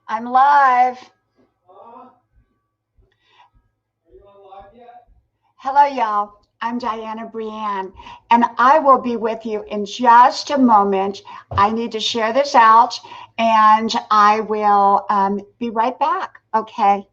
I'm live. Hello, y'all. I'm Diana Brienne, and I will be with you in just a moment. I need to share this out, and I will be right back. Okay.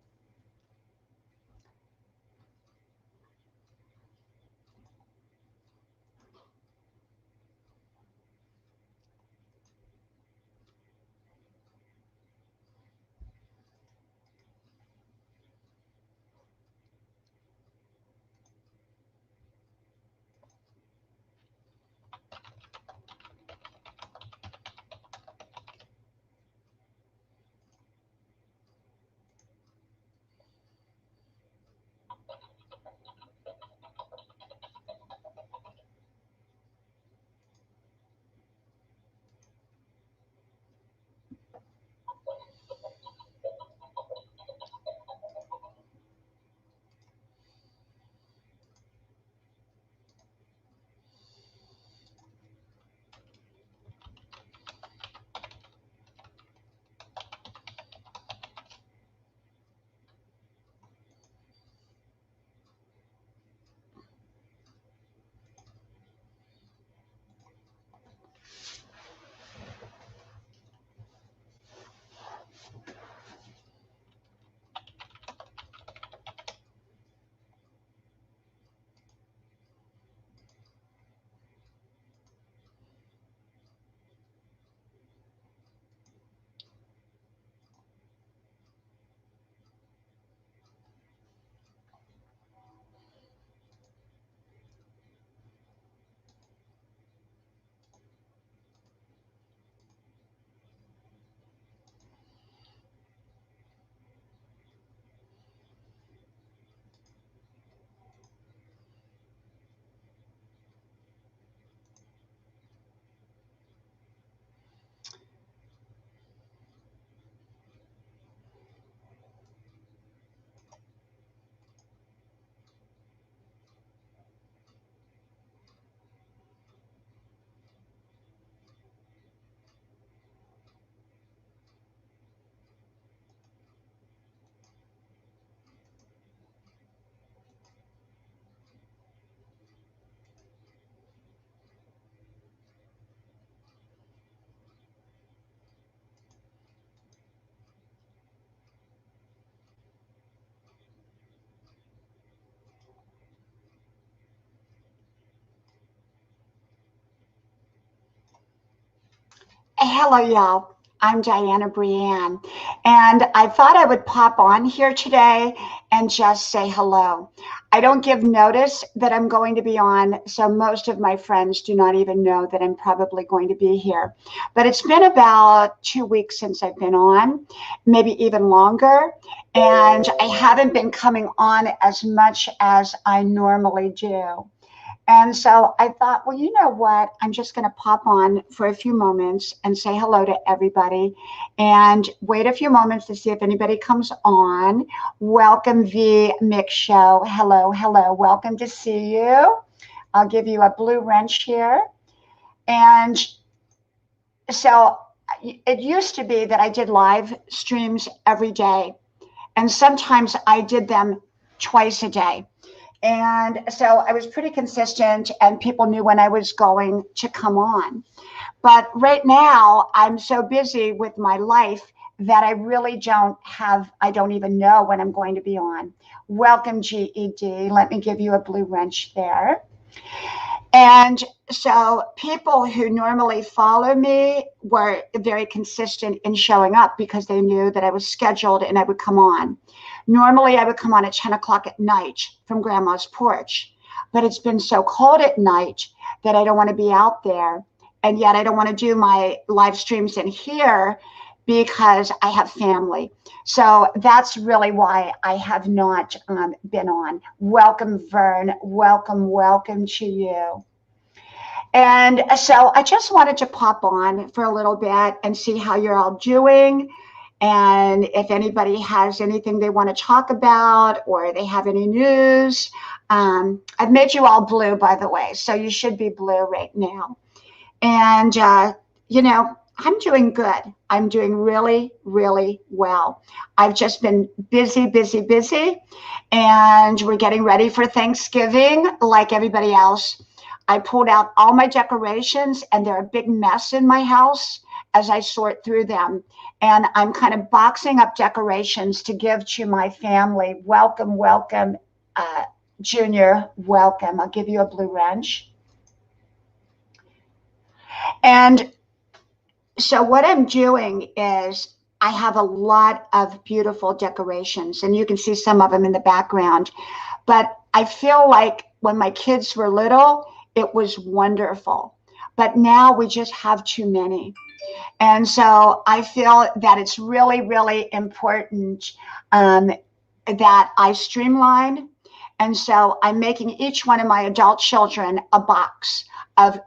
Hello, y'all. I'm Diana Brienne, and I thought I would pop on here today and just say hello. I don't give notice that I'm going to be on, so most of my friends do not even know that I'm probably going to be here. But it's been about 2 weeks since I've been on, maybe even longer, and I haven't been coming on as much as I normally do. And so I thought, well, you know what? I'm just going to pop on for a few moments and say hello to everybody and wait a few moments to see if anybody comes on. Welcome, the Mix Show. Hello, hello. Welcome to see you. I'll give you a blue wrench here. And so it used to be that I did live streams every day, and sometimes I did them twice a day. And so I was pretty consistent, and people knew when I was going to come on. But right now, I'm so busy with my life that I really I don't even know when I'm going to be on. Welcome, GED. Let me give you a blue wrench there. And so people who normally follow me were very consistent in showing up because they knew that I was scheduled and I would come on. Normally, I would come on at 10 o'clock at night from grandma's porch, but it's been so cold at night that I don't want to be out there. And yet I don't want to do my live streams in here because I have family. So that's really why I have not been on. Welcome, Vern. Welcome, welcome to you. And so I just wanted to pop on for a little bit and see how you're all doing. And if anybody has anything they want to talk about or they have any news, I've made you all blue, by the way. So you should be blue right now. And, you know, I'm doing good. I'm doing really, really well. I've just been busy, busy, busy, and we're getting ready for Thanksgiving like everybody else. I pulled out all my decorations, and they're a big mess in my house as I sort through them. And I'm kind of boxing up decorations to give to my family. Welcome, welcome, uh, Junior. Welcome. I'll give you a blue wrench. And so what I'm doing is I have a lot of beautiful decorations, and you can see some of them in the background. But I feel like when my kids were little, it was wonderful. But now we just have too many. And so I feel that it's really, really important that I streamline. And so I'm making each one of my adult children a box of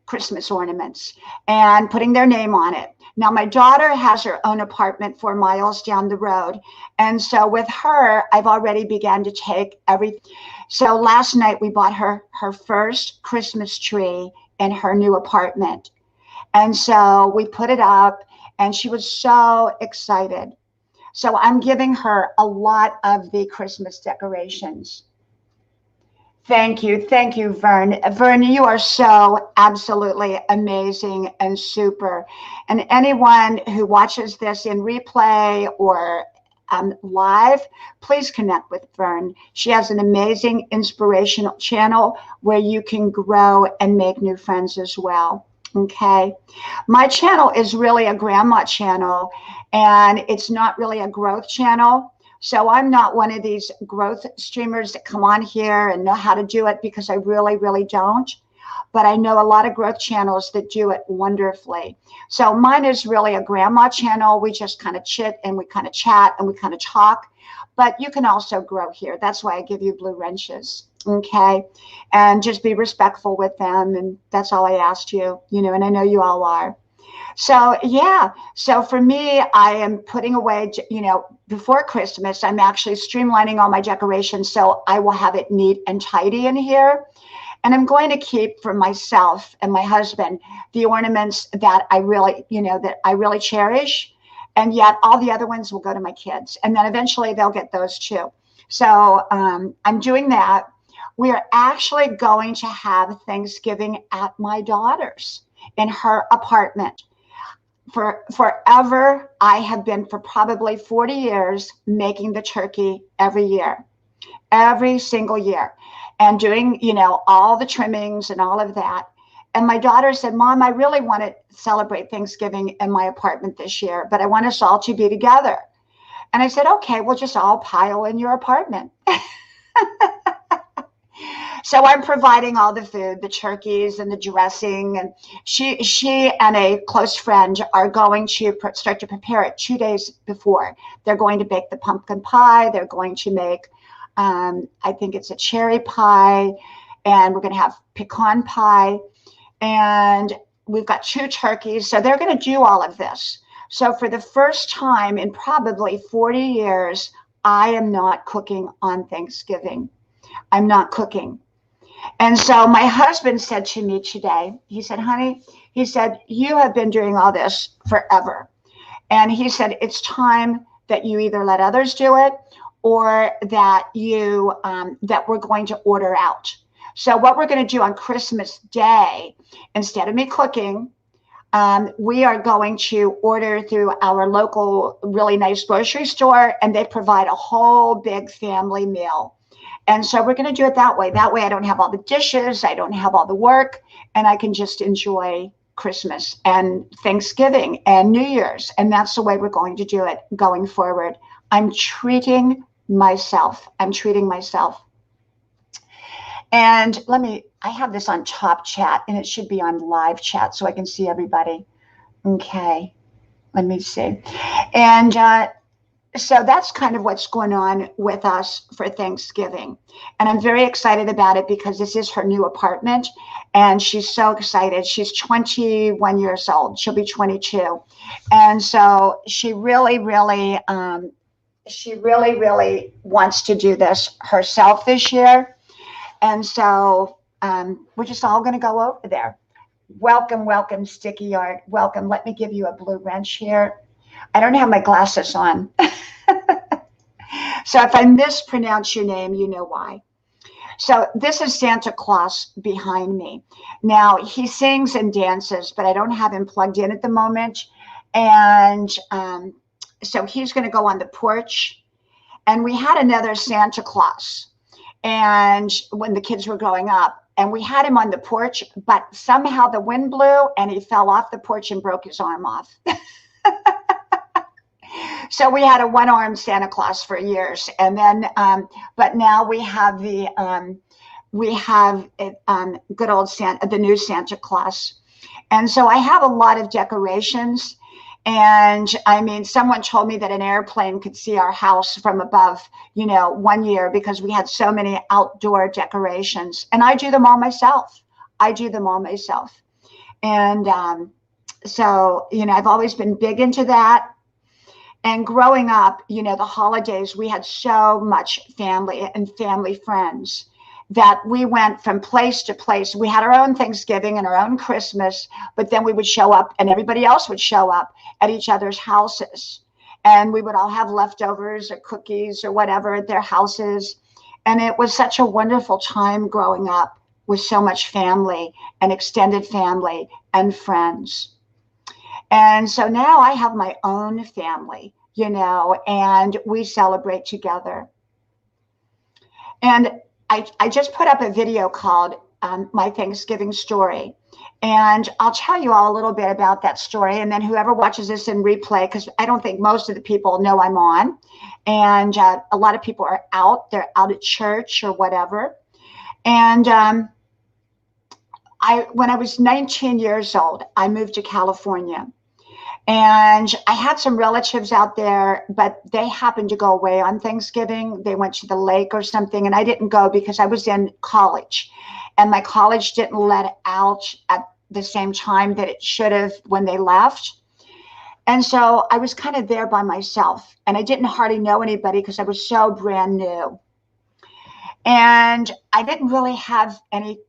Christmas ornaments and putting their name on it. Now, my daughter has her own apartment 4 miles down the road. And so with her, I've already began to take everything. So last night we bought her first Christmas tree in her new apartment. And so we put it up and she was so excited. So I'm giving her a lot of the Christmas decorations. Thank you. Thank you, Vern. Vern, you are so absolutely amazing and super. And anyone who watches this in replay or live, please connect with Vern. She has an amazing inspirational channel where you can grow and make new friends as well. Okay. My channel is really a grandma channel, and it's not really a growth channel. So I'm not one of these growth streamers that come on here and know how to do it, because I really, really don't. But I know a lot of growth channels that do it wonderfully. So mine is really a grandma channel. We just kind of chit and we kind of chat and we kind of talk. But you can also grow here. That's why I give you blue wrenches. Okay. And just be respectful with them. And that's all I asked you, and I know you all are. So, yeah. So for me, I am putting away, before Christmas, I'm actually streamlining all my decorations so I will have it neat and tidy in here. And I'm going to keep for myself and my husband the ornaments that I really cherish. And yet all the other ones will go to my kids. And then eventually they'll get those too. So I'm doing that. We are actually going to have Thanksgiving at my daughter's in her apartment. For forever, I have been, for probably 40 years, making the turkey every single year, and doing, all the trimmings and all of that. And my daughter said, Mom, I really want to celebrate Thanksgiving in my apartment this year, but I want us all to be together. And I said, okay, we'll just all pile in your apartment. So I'm providing all the food, the turkeys and the dressing, and she and a close friend are going to start to prepare it 2 days before. They're going to bake the pumpkin pie. They're going to make, I think it's a cherry pie, and we're going to have pecan pie, and we've got 2 turkeys. So they're going to do all of this. So for the first time in probably 40 years, I am not cooking on Thanksgiving. I'm not cooking. And so my husband said to me today, he said, honey, he said, you have been doing all this forever. And he said, it's time that you either let others do it, or that that we're going to order out. So what we're going to do on Christmas Day, instead of me cooking, we are going to order through our local really nice grocery store, and they provide a whole big family meal. And so we're going to do it that way. That way I don't have all the dishes, I don't have all the work, and I can just enjoy Christmas and Thanksgiving and New Year's. And that's the way we're going to do it going forward. I'm treating myself. And I have this on top chat, and it should be on live chat so I can see everybody. Okay, let me see. And so that's kind of what's going on with us for Thanksgiving. And I'm very excited about it because this is her new apartment, and she's so excited. She's 21 years old. She'll be 22. And so she really, really wants to do this herself this year. And so we're just all going to go over there. Welcome, welcome, sticky art. Welcome. Let me give you a blue wrench here. I don't have my glasses on. So if I mispronounce your name, you know why. So this is Santa Claus behind me. Now he sings and dances, but I don't have him plugged in at the moment. And so he's going to go on the porch. And we had another Santa Claus. And when the kids were growing up, and we had him on the porch, but somehow the wind blew and he fell off the porch and broke his arm off. So we had a one-armed Santa Claus for years, and then, but now we have good old Santa, the new Santa Claus, and so I have a lot of decorations. And I mean, someone told me that an airplane could see our house from above, one year because we had so many outdoor decorations. And I do them all myself. And so, I've always been big into that. And growing up, the holidays, we had so much family and family friends that we went from place to place. We had our own Thanksgiving and our own Christmas, but then we would show up and everybody else would show up at each other's houses. And we would all have leftovers or cookies or whatever at their houses. And it was such a wonderful time growing up with so much family and extended family and friends. And so now I have my own family, and we celebrate together. And I just put up a video called My Thanksgiving Story. And I'll tell you all a little bit about that story. And then whoever watches this in replay, because I don't think most of the people know I'm on. And a lot of people are out. They're out at church or whatever. And when I was 19 years old, I moved to California. And I had some relatives out there, but they happened to go away on Thanksgiving. They went to the lake or something, and I didn't go because I was in college. And my college didn't let out at the same time that it should have when they left. And so I was kind of there by myself, and I didn't hardly know anybody because I was so brand new. And I didn't really have any,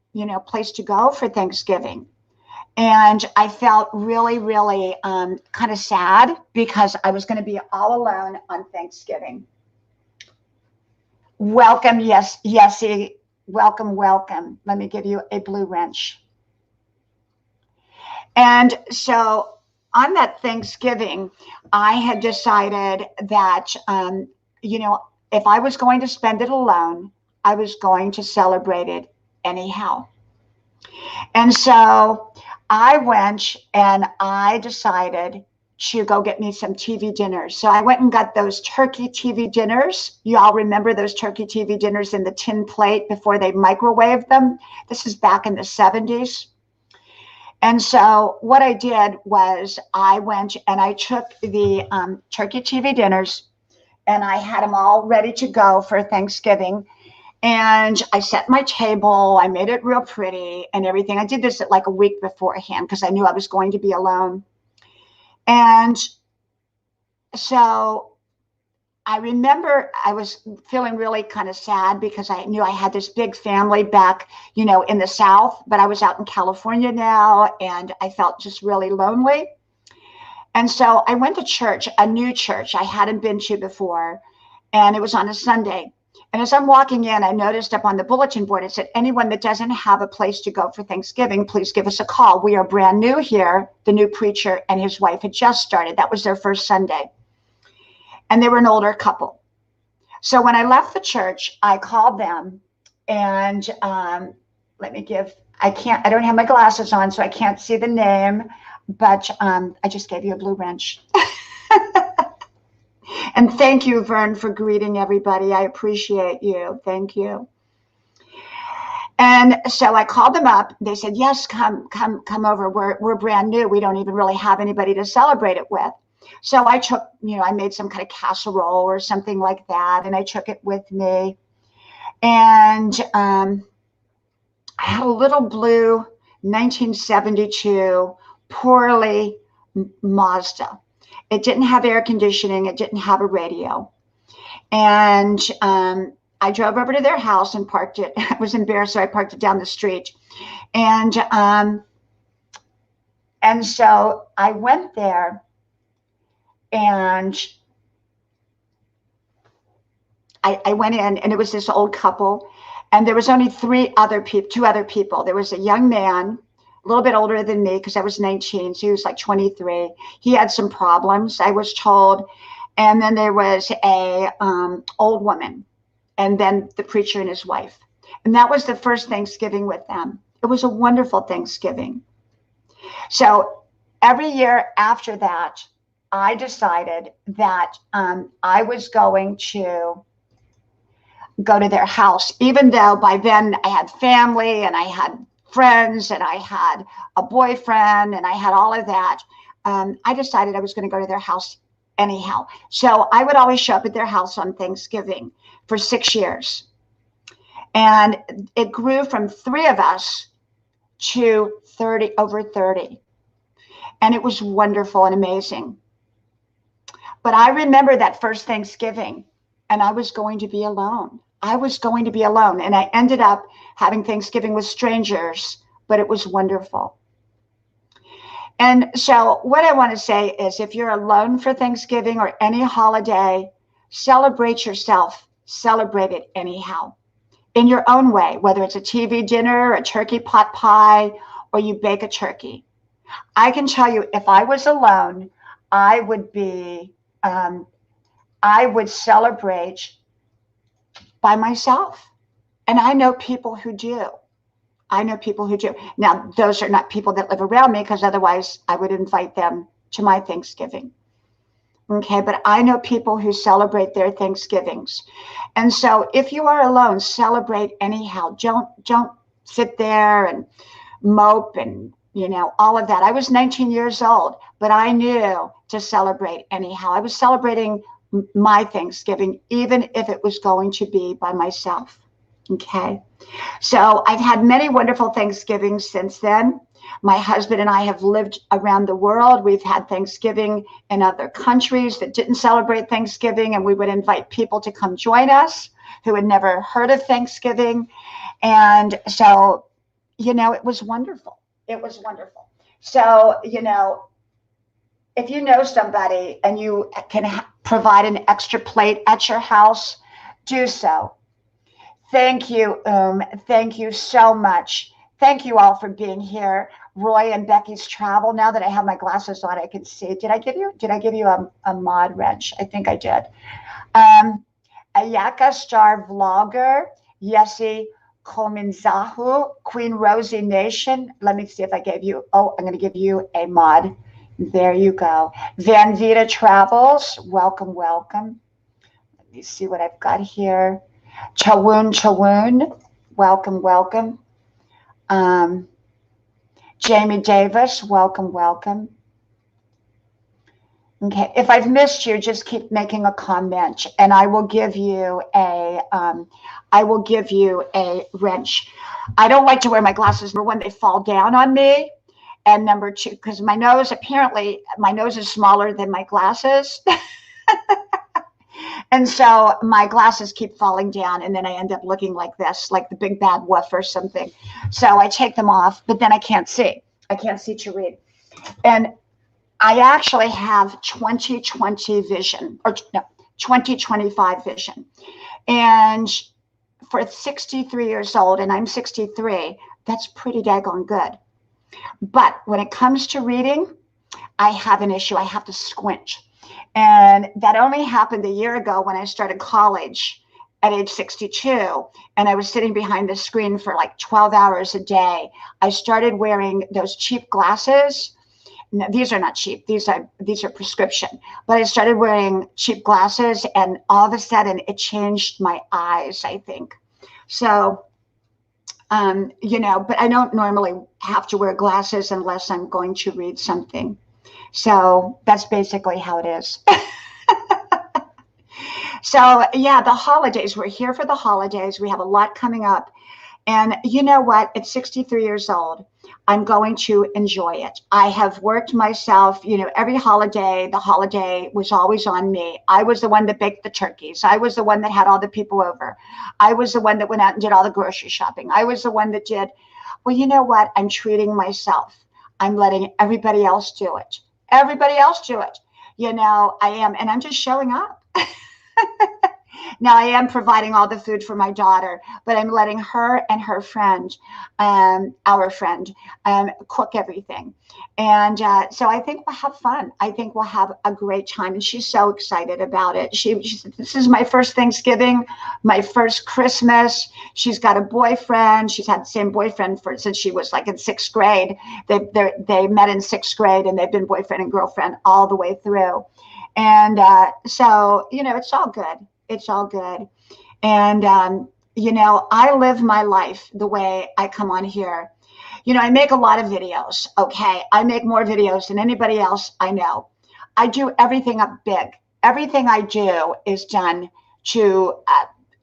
place to go for Thanksgiving. And I felt really, really kind of sad because I was going to be all alone on Thanksgiving. Welcome, yes, Yessie. Welcome, welcome. Let me give you a blue wrench. And so on that Thanksgiving, I had decided that, if I was going to spend it alone, I was going to celebrate it anyhow. And so I went and I decided to go get me some TV dinners. So I went and got those turkey TV dinners. You all remember those turkey TV dinners in the tin plate before they microwaved them? This is back in the 70s. And so what I did was I went and I took the turkey TV dinners and I had them all ready to go for Thanksgiving. And I set my table, I made it real pretty and everything. I did this at like a week beforehand because I knew I was going to be alone. And so I remember I was feeling really kind of sad because I knew I had this big family back, in the South, but I was out in California now and I felt just really lonely. And so I went to church, a new church I hadn't been to before, and it was on a Sunday. And as I'm walking in, I noticed up on the bulletin board, it said, anyone that doesn't have a place to go for Thanksgiving, please give us a call. We are brand new here. The new preacher and his wife had just started. That was their first Sunday. And they were an older couple. So when I left the church, I called them and I don't have my glasses on, so I can't see the name, but I just gave you a blue wrench. And thank you, Vern, for greeting everybody. I appreciate you. Thank you. And so I called them up. They said, yes, come over. We're brand new. We don't even really have anybody to celebrate it with. So I took, I made some kind of casserole or something like that, and I took it with me. And I had a little blue 1972 poorly Mazda. It didn't have air conditioning. It didn't have a radio. And I drove over to their house and parked it. I was embarrassed, so I parked it down the street. And And so I went there, and I went in, and it was this old couple, and there was only two other people. There was a young man, a little bit older than me because I was 19, so he was like 23. He had some problems, I was told, and then there was a old woman, and then the preacher and his wife, and that was the first Thanksgiving with them. It was a wonderful Thanksgiving. So every year after that, I decided that I was going to go to their house, even though by then I had family and I had friends and I had a boyfriend and I had all of that. I decided I was going to go to their house anyhow. So I would always show up at their house on Thanksgiving for 6 years. And it grew from 3 of us to 30, over 30. And it was wonderful and amazing. But I remember that first Thanksgiving, and I was going to be alone. I was going to be alone. And I ended up having Thanksgiving with strangers, but it was wonderful. And so what I want to say is, if you're alone for Thanksgiving or any holiday, celebrate yourself. Celebrate it anyhow, in your own way, whether it's a TV dinner, a turkey pot pie, or you bake a turkey. I can tell you, if I was alone, I would be, I would celebrate by myself. And I know people who do. I know people who do. Now, those are not people that live around me, because otherwise I would invite them to my Thanksgiving. Okay, but I know people who celebrate their Thanksgivings. And so if you are alone, celebrate anyhow. Don't sit there and mope and, all of that. I was 19 years old, but I knew to celebrate anyhow. I was celebrating my Thanksgiving, even if it was going to be by myself. Okay. So I've had many wonderful Thanksgivings since then. My husband and I have lived around the world. We've had Thanksgiving in other countries that didn't celebrate Thanksgiving, and we would invite people to come join us who had never heard of Thanksgiving. And so, it was wonderful. It was wonderful. So, if you know somebody and you can provide an extra plate at your house, do so. Thank you, Thank you so much. Thank you all for being here. Roy and Becky's Travel. Now that I have my glasses on, I can see. Did I give you a mod wrench? I think I did. Ayaka Star Vlogger, Yesi Kominzahu, Queen Rosie Nation. Let me see if I gave you. Oh, I'm going to give you a mod. There you go. Van Vita Travels. Welcome, welcome. Let me see what I've got here. Chawoon, welcome, welcome. Jamie Davis, welcome, welcome. Okay, if I've missed you, just keep making a comment, and I will give you a wrench. I don't like to wear my glasses. Number one, they fall down on me, and number two, because my nose is smaller than my glasses. And so my glasses keep falling down, and then I end up looking like this, like the big bad wolf or something. So I take them off, but then I can't see. I can't see to read. And I actually have 20/20 vision, or no, 20/25 vision. And for 63 years old, and I'm 63, that's pretty daggone good. But when it comes to reading, I have an issue. I have to squint. And that only happened a year ago when I started college at age 62, and I was sitting behind the screen for like 12 hours a day. I started wearing those cheap glasses. No, these are not cheap. These are prescription. But I started wearing cheap glasses, and all of a sudden it changed my eyes, I think. So, but I don't normally have to wear glasses unless I'm going to read something. So that's basically how it is. So yeah, the holidays, we're here for the holidays. We have a lot coming up. And you know what? At 63 years old, I'm going to enjoy it. I have worked myself, every holiday, the holiday was always on me. I was the one that baked the turkeys. I was the one that had all the people over. I was the one that went out and did all the grocery shopping. I was the one that did, well, you know what? I'm treating myself. I'm letting everybody else do it. Everybody else do it. You know, I am, and I'm just showing up. Now I am providing all the food for my daughter, but I'm letting her and her friend, our friend, cook everything. And so I think we'll have fun. I think we'll have a great time. And she's so excited about it. She said, this is my first Thanksgiving, my first Christmas. She's got a boyfriend. She's had the same boyfriend since she was like in 6th grade. They met in 6th grade, and they've been boyfriend and girlfriend all the way through. And so, you know, it's all good. It's all good. And, you know, I live my life the way I come on here. You know, I make a lot of videos. Okay. I make more videos than anybody else I know. I do everything up big. Everything I do is done to,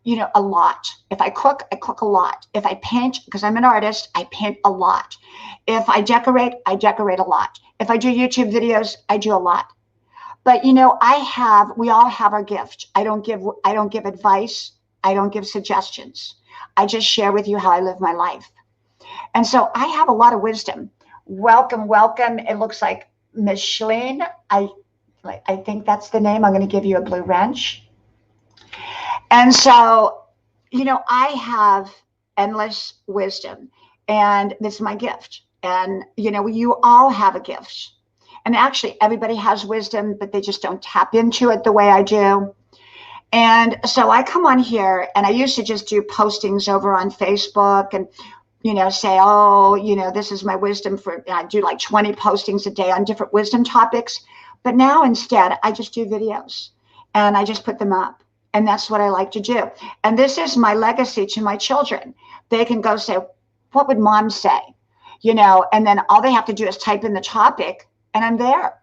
you know, a lot. If I cook a lot. If I paint, because I'm an artist, I paint a lot. If I decorate a lot. If I do YouTube videos, I do a lot. But, you know, we all have our gift. I don't give advice. I don't give suggestions. I just share with you how I live my life. And so I have a lot of wisdom. Welcome, welcome. It looks like Micheline. I think that's the name. I'm going to give you a blue wrench. And so, you know, I have endless wisdom, and this is my gift. And, you know, you all have a gift. And actually, everybody has wisdom, but they just don't tap into it the way I do. And so I come on here, and I used to just do postings over on Facebook and, you know, say, oh, you know, this is my wisdom I do like 20 postings a day on different wisdom topics. But now instead, I just do videos, and I just put them up. And that's what I like to do. And this is my legacy to my children. They can go say, what would mom say? You know, and then all they have to do is type in the topic, and I'm there,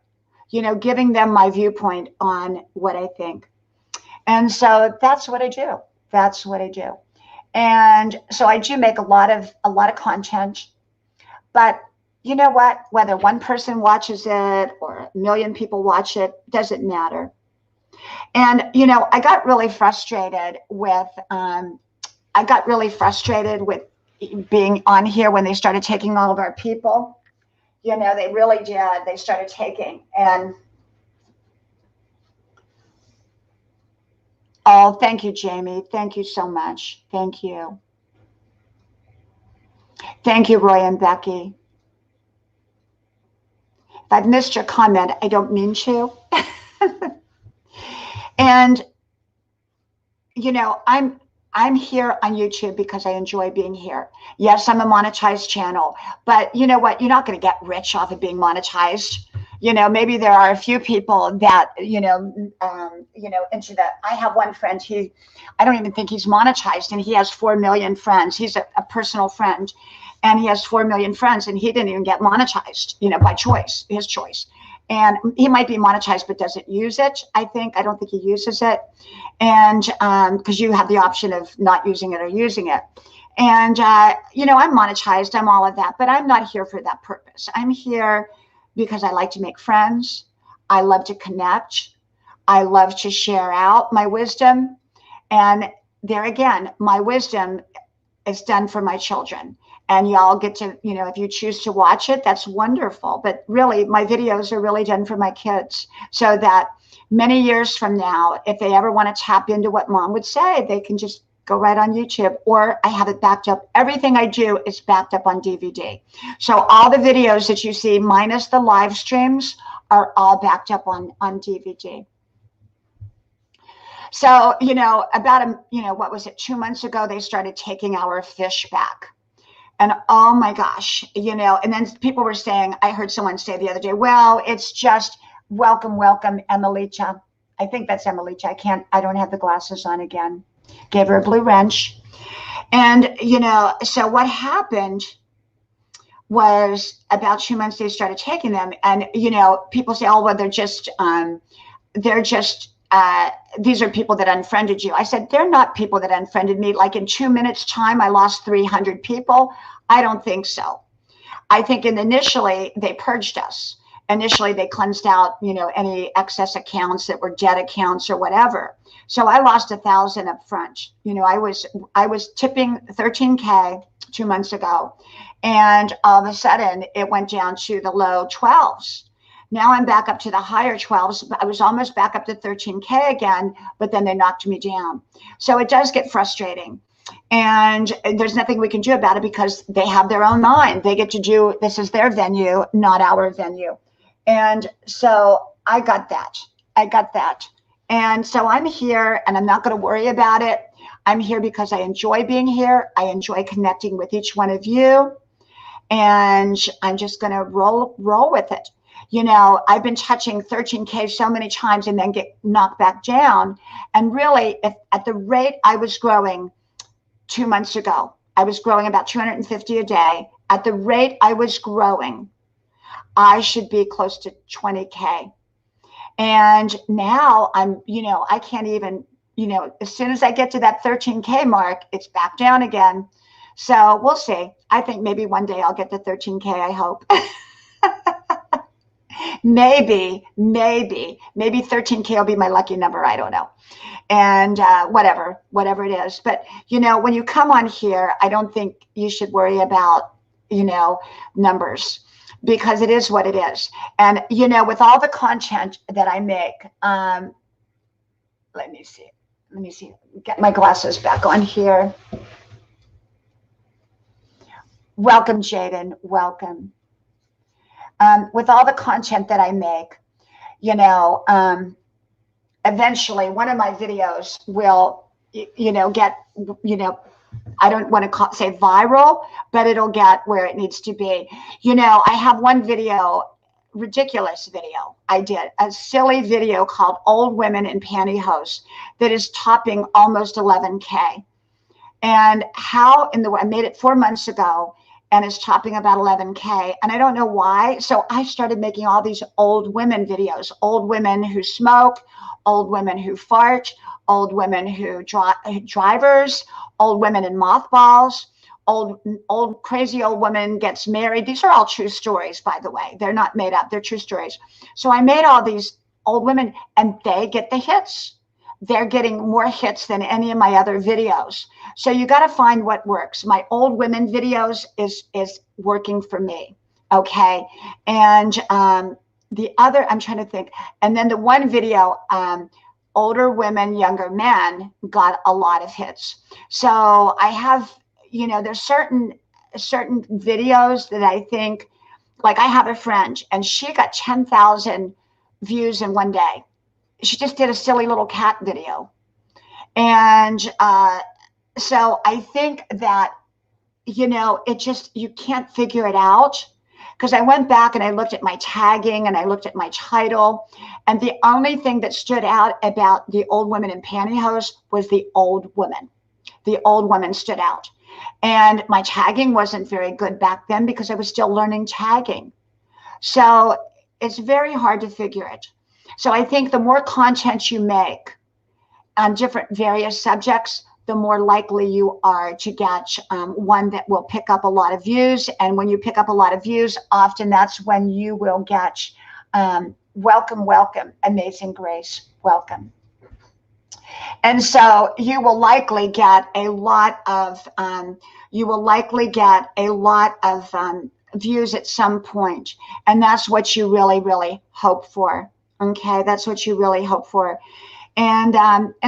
you know, giving them my viewpoint on what I think. And so that's what I do. That's what I do. And so I do make a lot of content. But you know what? Whether one person watches it or a million people watch it, doesn't matter. And, you know, I got really frustrated with being on here when they started taking all of our people. You know, they really did. They started taking. And oh, thank you, Jamie. Thank you so much. Thank you. Thank you, Roy and Becky. If I've missed your comment, I don't mean to. And, you know, I'm here on YouTube because I enjoy being here. Yes, I'm a monetized channel, but you know what? You're not going to get rich off of being monetized. You know, maybe there are a few people that, you know, into that. I have one friend, I don't even think he's monetized, and he has 4 million friends. He's a personal friend, and he has 4 million friends, and he didn't even get monetized, you know, by choice, his choice. And he might be monetized, but doesn't use it. I don't think he uses it. And because you have the option of not using it or using it. And, you know, I'm monetized. I'm all of that. But I'm not here for that purpose. I'm here because I like to make friends. I love to connect. I love to share out my wisdom. And there again, my wisdom is done for my children. And y'all get to, you know, if you choose to watch it, that's wonderful. But really, my videos are really done for my kids, so that many years from now, if they ever want to tap into what mom would say, they can just go right on YouTube, or I have it backed up. Everything I do is backed up on DVD. So all the videos that you see, minus the live streams, are all backed up on DVD. So, you know, what was it, 2 months ago, they started taking our fish back. And oh my gosh, you know, and then people were saying, I heard someone say the other day, well, it's just welcome, Emilicha. I think that's Emilicha. I don't have the glasses on again. Gave her a blue wrench. And, you know, so what happened was about 2 months, they started taking them. And, you know, people say, oh, well, these are people that unfriended you. I said, they're not people that unfriended me. Like in 2 minutes time, I lost 300 people. I don't think so. I think initially they purged us. Initially they cleansed out, you know, any excess accounts that were dead accounts or whatever. So I lost 1,000 up front. You know, I was tipping 13K 2 months ago. And all of a sudden it went down to the low 12s. Now I'm back up to the higher 12s. I was almost back up to 13K again, but then they knocked me down. So it does get frustrating. And there's nothing we can do about it because they have their own mind. They get to do, this is their venue, not our venue. And so I got that. And so I'm here and I'm not going to worry about it. I'm here because I enjoy being here. I enjoy connecting with each one of you. And I'm just going to roll with it. You know, I've been touching 13K so many times and then get knocked back down. And really, if at the rate I was growing 2 months ago, I was growing about 250 a day. At the rate I was growing, I should be close to 20K. And now I'm, you know, I can't even, you know, as soon as I get to that 13K mark, it's back down again. So we'll see. I think maybe one day I'll get to 13K, I hope. maybe 13K will be my lucky number. I don't know. And whatever it is. But, you know, when you come on here, I don't think you should worry about, you know, numbers, because it is what it is. And, you know, with all the content that I make, let me see, get my glasses back on here. Welcome, Jaden, welcome. With all the content that I make, you know, eventually one of my videos will, you know, get, you know, I don't want to say viral, but it'll get where it needs to be. You know, I have one video, ridiculous video. I did a silly video called Old Women in Pantyhose that is topping almost 11K. And how in the way, I made it 4 months ago and it's topping about 11K. And I don't know why. So I started making all these old women videos, old women who smoke, old women who fart, old women who drivers, old women in mothballs, old crazy old woman gets married. These are all true stories, by the way. They're not made up. They're true stories. So I made all these old women and they get the hits. They're getting more hits than any of my other videos. So you got to find what works. My old women videos is working for me. Okay. And the other, I'm trying to think. And then the one video, older women, younger men, got a lot of hits. So I have, you know, there's certain videos that I think, like I have a friend and she got 10,000 views in one day. She just did a silly little cat video. And so I think that, you know, it just, you can't figure it out. Because I went back and I looked at my tagging and I looked at my title. And the only thing that stood out about the old women in pantyhose was the old woman. The old woman stood out. And my tagging wasn't very good back then because I was still learning tagging. So it's very hard to figure it. So I think the more content you make on different various subjects, the more likely you are to get one that will pick up a lot of views. And when you pick up a lot of views, often that's when you will get welcome, Amazing Grace, welcome. And so you will likely get a lot of views at some point. And that's what you really, really hope for. Okay, that's what you really hope for. And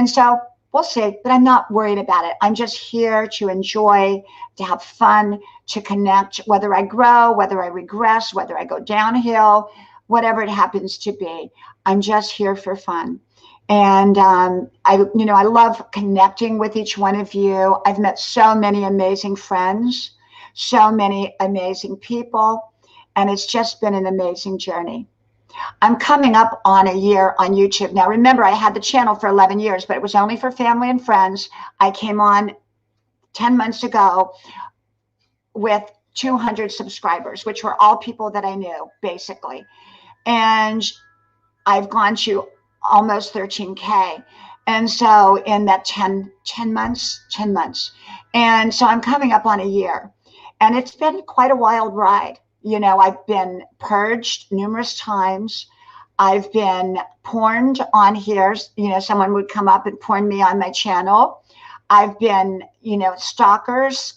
so we'll see, but I'm not worried about it. I'm just here to enjoy, to have fun, to connect, whether I grow, whether I regress, whether I go downhill, whatever it happens to be. I'm just here for fun. And I love connecting with each one of you. I've met so many amazing friends, so many amazing people, and it's just been an amazing journey. I'm coming up on a year on YouTube. Now, remember, I had the channel for 11 years, but it was only for family and friends. I came on 10 months ago with 200 subscribers, which were all people that I knew, basically. And I've gone to almost 13K. And so in that 10 months. And so I'm coming up on a year. And it's been quite a wild ride. You know, I've been purged numerous times. I've been porned on here. You know, someone would come up and porn me on my channel. I've been, you know, stalkers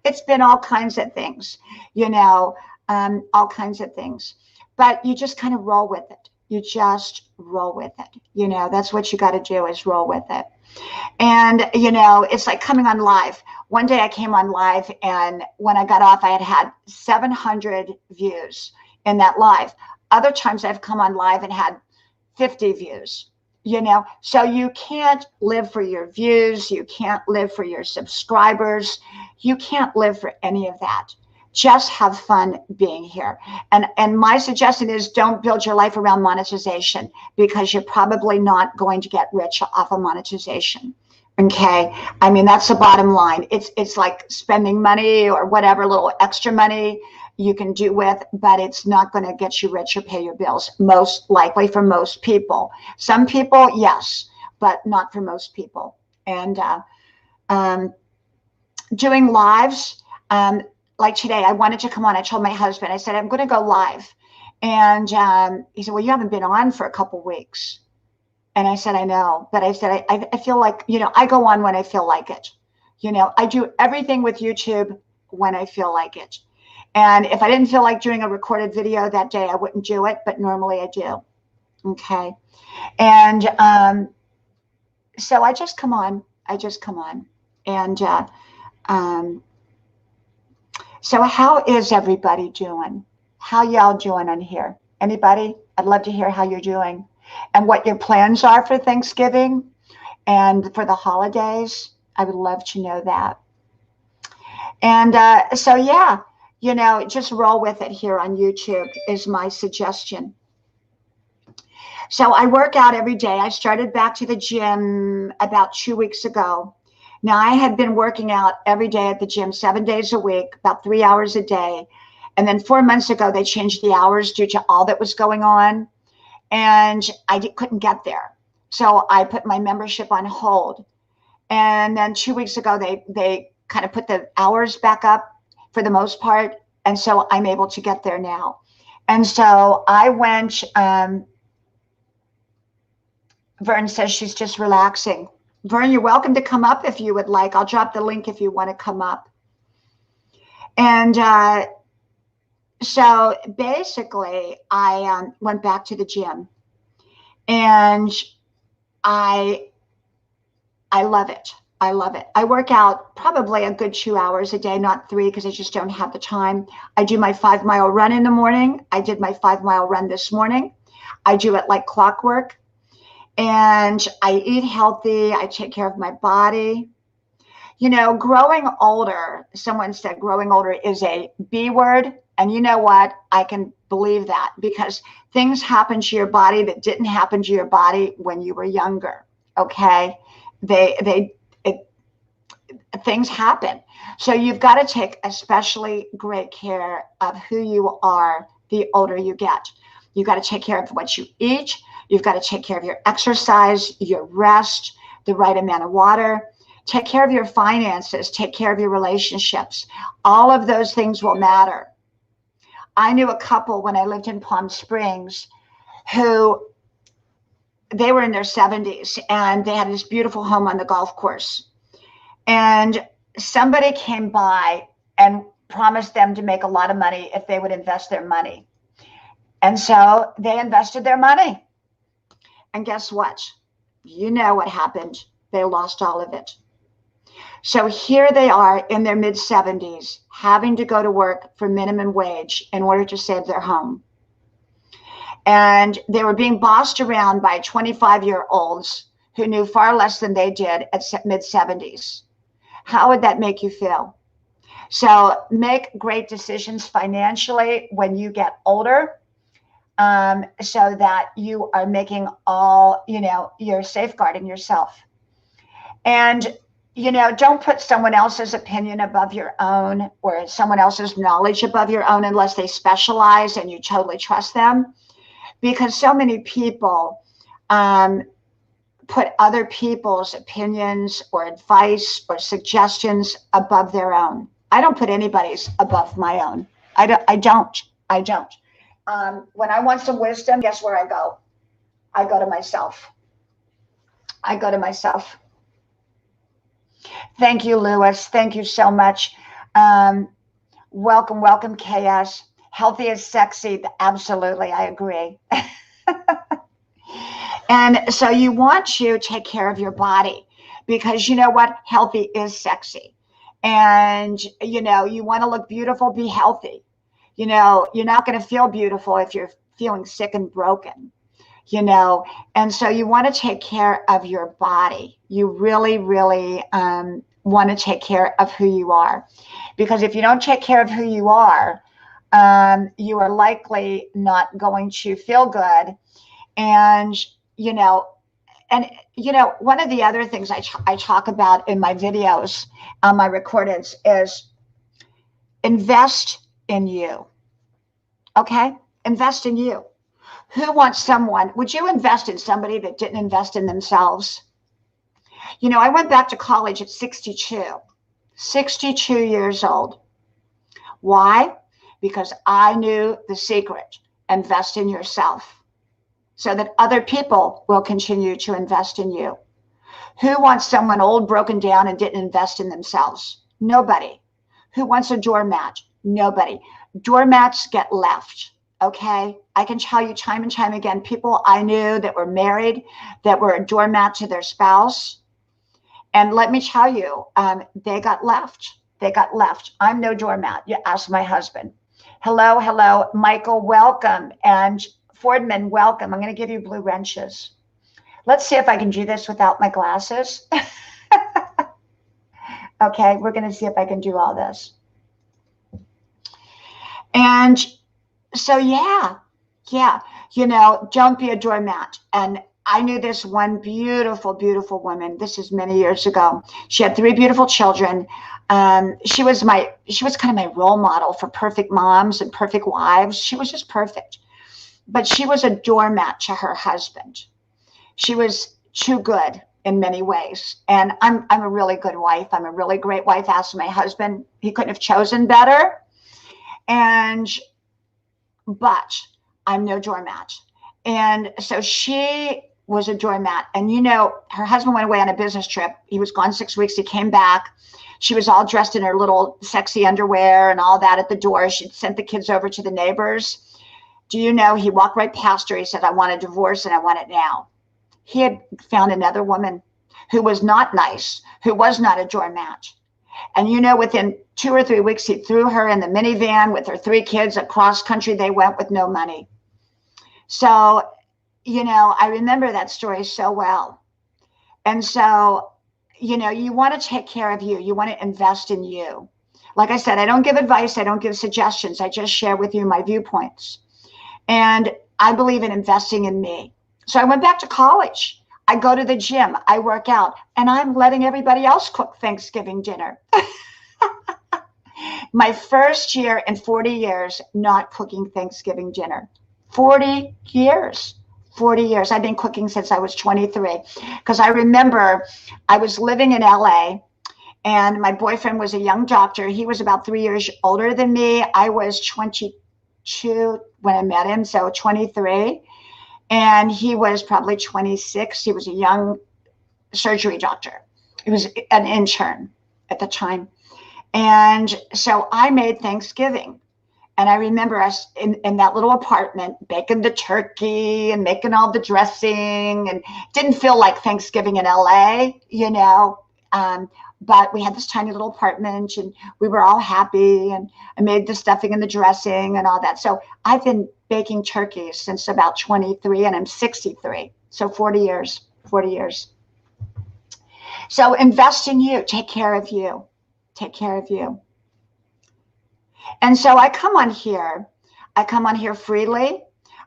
It's been all kinds of things, you know, all kinds of things. But you just kind of roll with it. You just roll with it. You know, that's what you got to do, is roll with it. And, you know, it's like coming on live. One day I came on live, and when I got off, I had 700 views in that live. Other times I've come on live and had 50 views, you know. So you can't live for your views. You can't live for your subscribers. You can't live for any of that. Just have fun being here. And my suggestion is, don't build your life around monetization, because you're probably not going to get rich off of monetization. Okay. I mean, that's the bottom line. It's like spending money or whatever little extra money you can do with, but it's not going to get you rich or pay your bills, most likely, for most people. Some people, yes, but not for most people. And doing lives, like today, I wanted to come on. I told my husband, I said, I'm going to go live. And he said, well, you haven't been on for a couple weeks. And I said, I know. But I said, I feel like, you know, I go on when I feel like it. You know, I do everything with YouTube when I feel like it. And if I didn't feel like doing a recorded video that day, I wouldn't do it. But normally I do. Okay. And so I just come on. I just come on. And so how is everybody doing? How y'all doing on here? Anybody? I'd love to hear how you're doing and what your plans are for Thanksgiving and for the holidays. I would love to know that. And so, yeah, you know, just roll with it here on YouTube is my suggestion. So I work out every day. I started back to the gym about 2 weeks ago. Now, I had been working out every day at the gym 7 days a week, about 3 hours a day. And then 4 months ago, they changed the hours due to all that was going on. And I couldn't get there. So I put my membership on hold. And then 2 weeks ago, they kind of put the hours back up for the most part. And so I'm able to get there now. And so I went, Vern says she's just relaxing. Vern, you're welcome to come up if you would like. I'll drop the link if you want to come up. And so basically, I went back to the gym, and I love it. I love it. I work out probably a good 2 hours a day, not 3, because I just don't have the time. I do my 5-mile run in the morning. I did my 5-mile run this morning. I do it like clockwork. And I eat healthy. I take care of my body. You know, growing older, someone said growing older is a B word. And you know what? I can believe that, because things happen to your body that didn't happen to your body when you were younger. Okay. Things happen. So you've got to take especially great care of who you are the older you get. You've got to take care of what you eat. You've got to take care of your exercise, your rest, the right amount of water. Take care of your finances. Take care of your relationships. All of those things will matter. I knew a couple when I lived in Palm Springs who they were in their 70s, and they had this beautiful home on the golf course. And somebody came by and promised them to make a lot of money if they would invest their money. And so they invested their money. And guess what? You know what happened. They lost all of it. So here they are in their mid-70s, having to go to work for minimum wage in order to save their home. And they were being bossed around by 25-year-olds who knew far less than they did at mid-70s. How would that make you feel? So make great decisions financially when you get older, so that you are making all, you know, you're safeguarding yourself. And, you know, don't put someone else's opinion above your own, or someone else's knowledge above your own, unless they specialize and you totally trust them. Because so many people put other people's opinions or advice or suggestions above their own. I don't put anybody's above my own. I don't. When I want some wisdom, guess where I go? I go to myself. Thank you, Lewis. Thank you so much. Um, welcome, KS. Healthy is sexy. Absolutely, I agree. And so you want to take care of your body because you know what? Healthy is sexy. And, you want to look beautiful, be healthy. You're not going to feel beautiful if you're feeling sick and broken, you know. And so you want to take care of your body. You really, really want to take care of who you are. Because if you don't take care of who you are likely not going to feel good. And, you know, one of the other things I talk about in my videos, on my recordings, is invest in you. Okay? Invest in you. Who wants someone? Would you invest in somebody that didn't invest in themselves? I went back to college at 62 years old. Why? Because I knew the secret. Invest in yourself so that other people will continue to invest in you. Who wants someone old, broken down, and didn't invest in themselves? Nobody. Who wants a doormat? Nobody. Doormats get left. Okay. I can tell you time and time again, people I knew that were married, that were a doormat to their spouse. And let me tell you, they got left. They got left. I'm no doormat. You ask my husband. Hello, Michael, welcome. And Fordman, welcome. I'm going to give you blue wrenches. Let's see if I can do this without my glasses. Okay, we're going to see if I can do all this. And so, yeah, don't be a doormat. And I knew this one beautiful, beautiful woman. This is many years ago. She had 3 beautiful children. She was kind of my role model for perfect moms and perfect wives. She was just perfect. But she was a doormat to her husband. She was too good in many ways. And I'm a really good wife. I'm a really great wife. Asked my husband. He couldn't have chosen better. But I'm no doormat. And so she was a doormat. And, her husband went away on a business trip. He was gone 6 weeks. He came back. She was all dressed in her little sexy underwear and all that at the door. She'd sent the kids over to the neighbors. Do you know, he walked right past her. He said, I want a divorce and I want it now. He had found another woman who was not nice, who was not a doormat. And, within 2 or 3 weeks, he threw her in the minivan with her 3 kids. Across country they went with no money. So, I remember that story so well. And so, you want to take care of you. You want to invest in you. Like I said, I don't give advice. I don't give suggestions. I just share with you my viewpoints. And I believe in investing in me. So I went back to college. I go to the gym. I work out. And I'm letting everybody else cook Thanksgiving dinner. My first year in 40 years not cooking Thanksgiving dinner. 40 years. 40 years. I've been cooking since I was 23. Because I remember I was living in LA and my boyfriend was a young doctor. He was about 3 years older than me. I was 22 when I met him, so 23. And he was probably 26. He was a young surgery doctor. He was an intern at the time. And so I made Thanksgiving. And I remember us in that little apartment baking the turkey and making all the dressing. And it didn't feel like Thanksgiving in LA, but we had this tiny little apartment and we were all happy. And I made the stuffing and the dressing and all that. So I've been baking turkeys since about 23 and I'm 63. So 40 years. So invest in you. Take care of you. Take care of you. And so I come on here freely.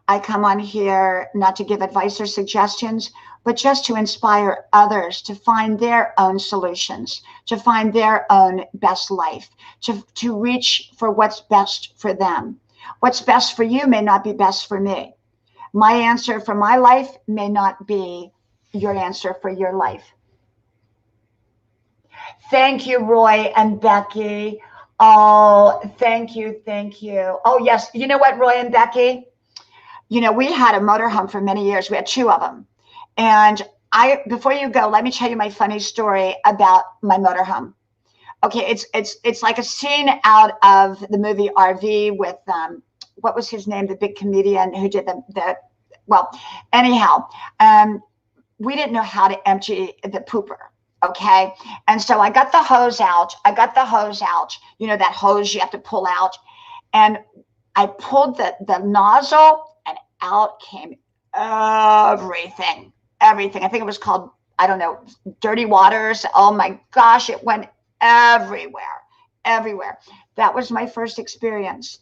I come on here not to give advice or suggestions, but just to inspire others to find their own solutions, to find their own best life, to reach for what's best for them. What's best for you may not be best for me. My answer for my life may not be your answer for your life. Thank you, Roy and Becky. Oh, thank you. Oh, yes. You know what, Roy and Becky? We had a motorhome for many years. We had 2 of them. And before you go, let me tell you my funny story about my motorhome. Okay, it's like a scene out of the movie RV with what was his name, the big comedian who did the well, anyhow, we didn't know how to empty the pooper. Okay. And so I got the hose out. You know, that hose you have to pull out. And I pulled the nozzle and out came everything. Everything. I think it was called, I don't know, dirty waters. Oh my gosh, it went everywhere. Everywhere. That was my first experience.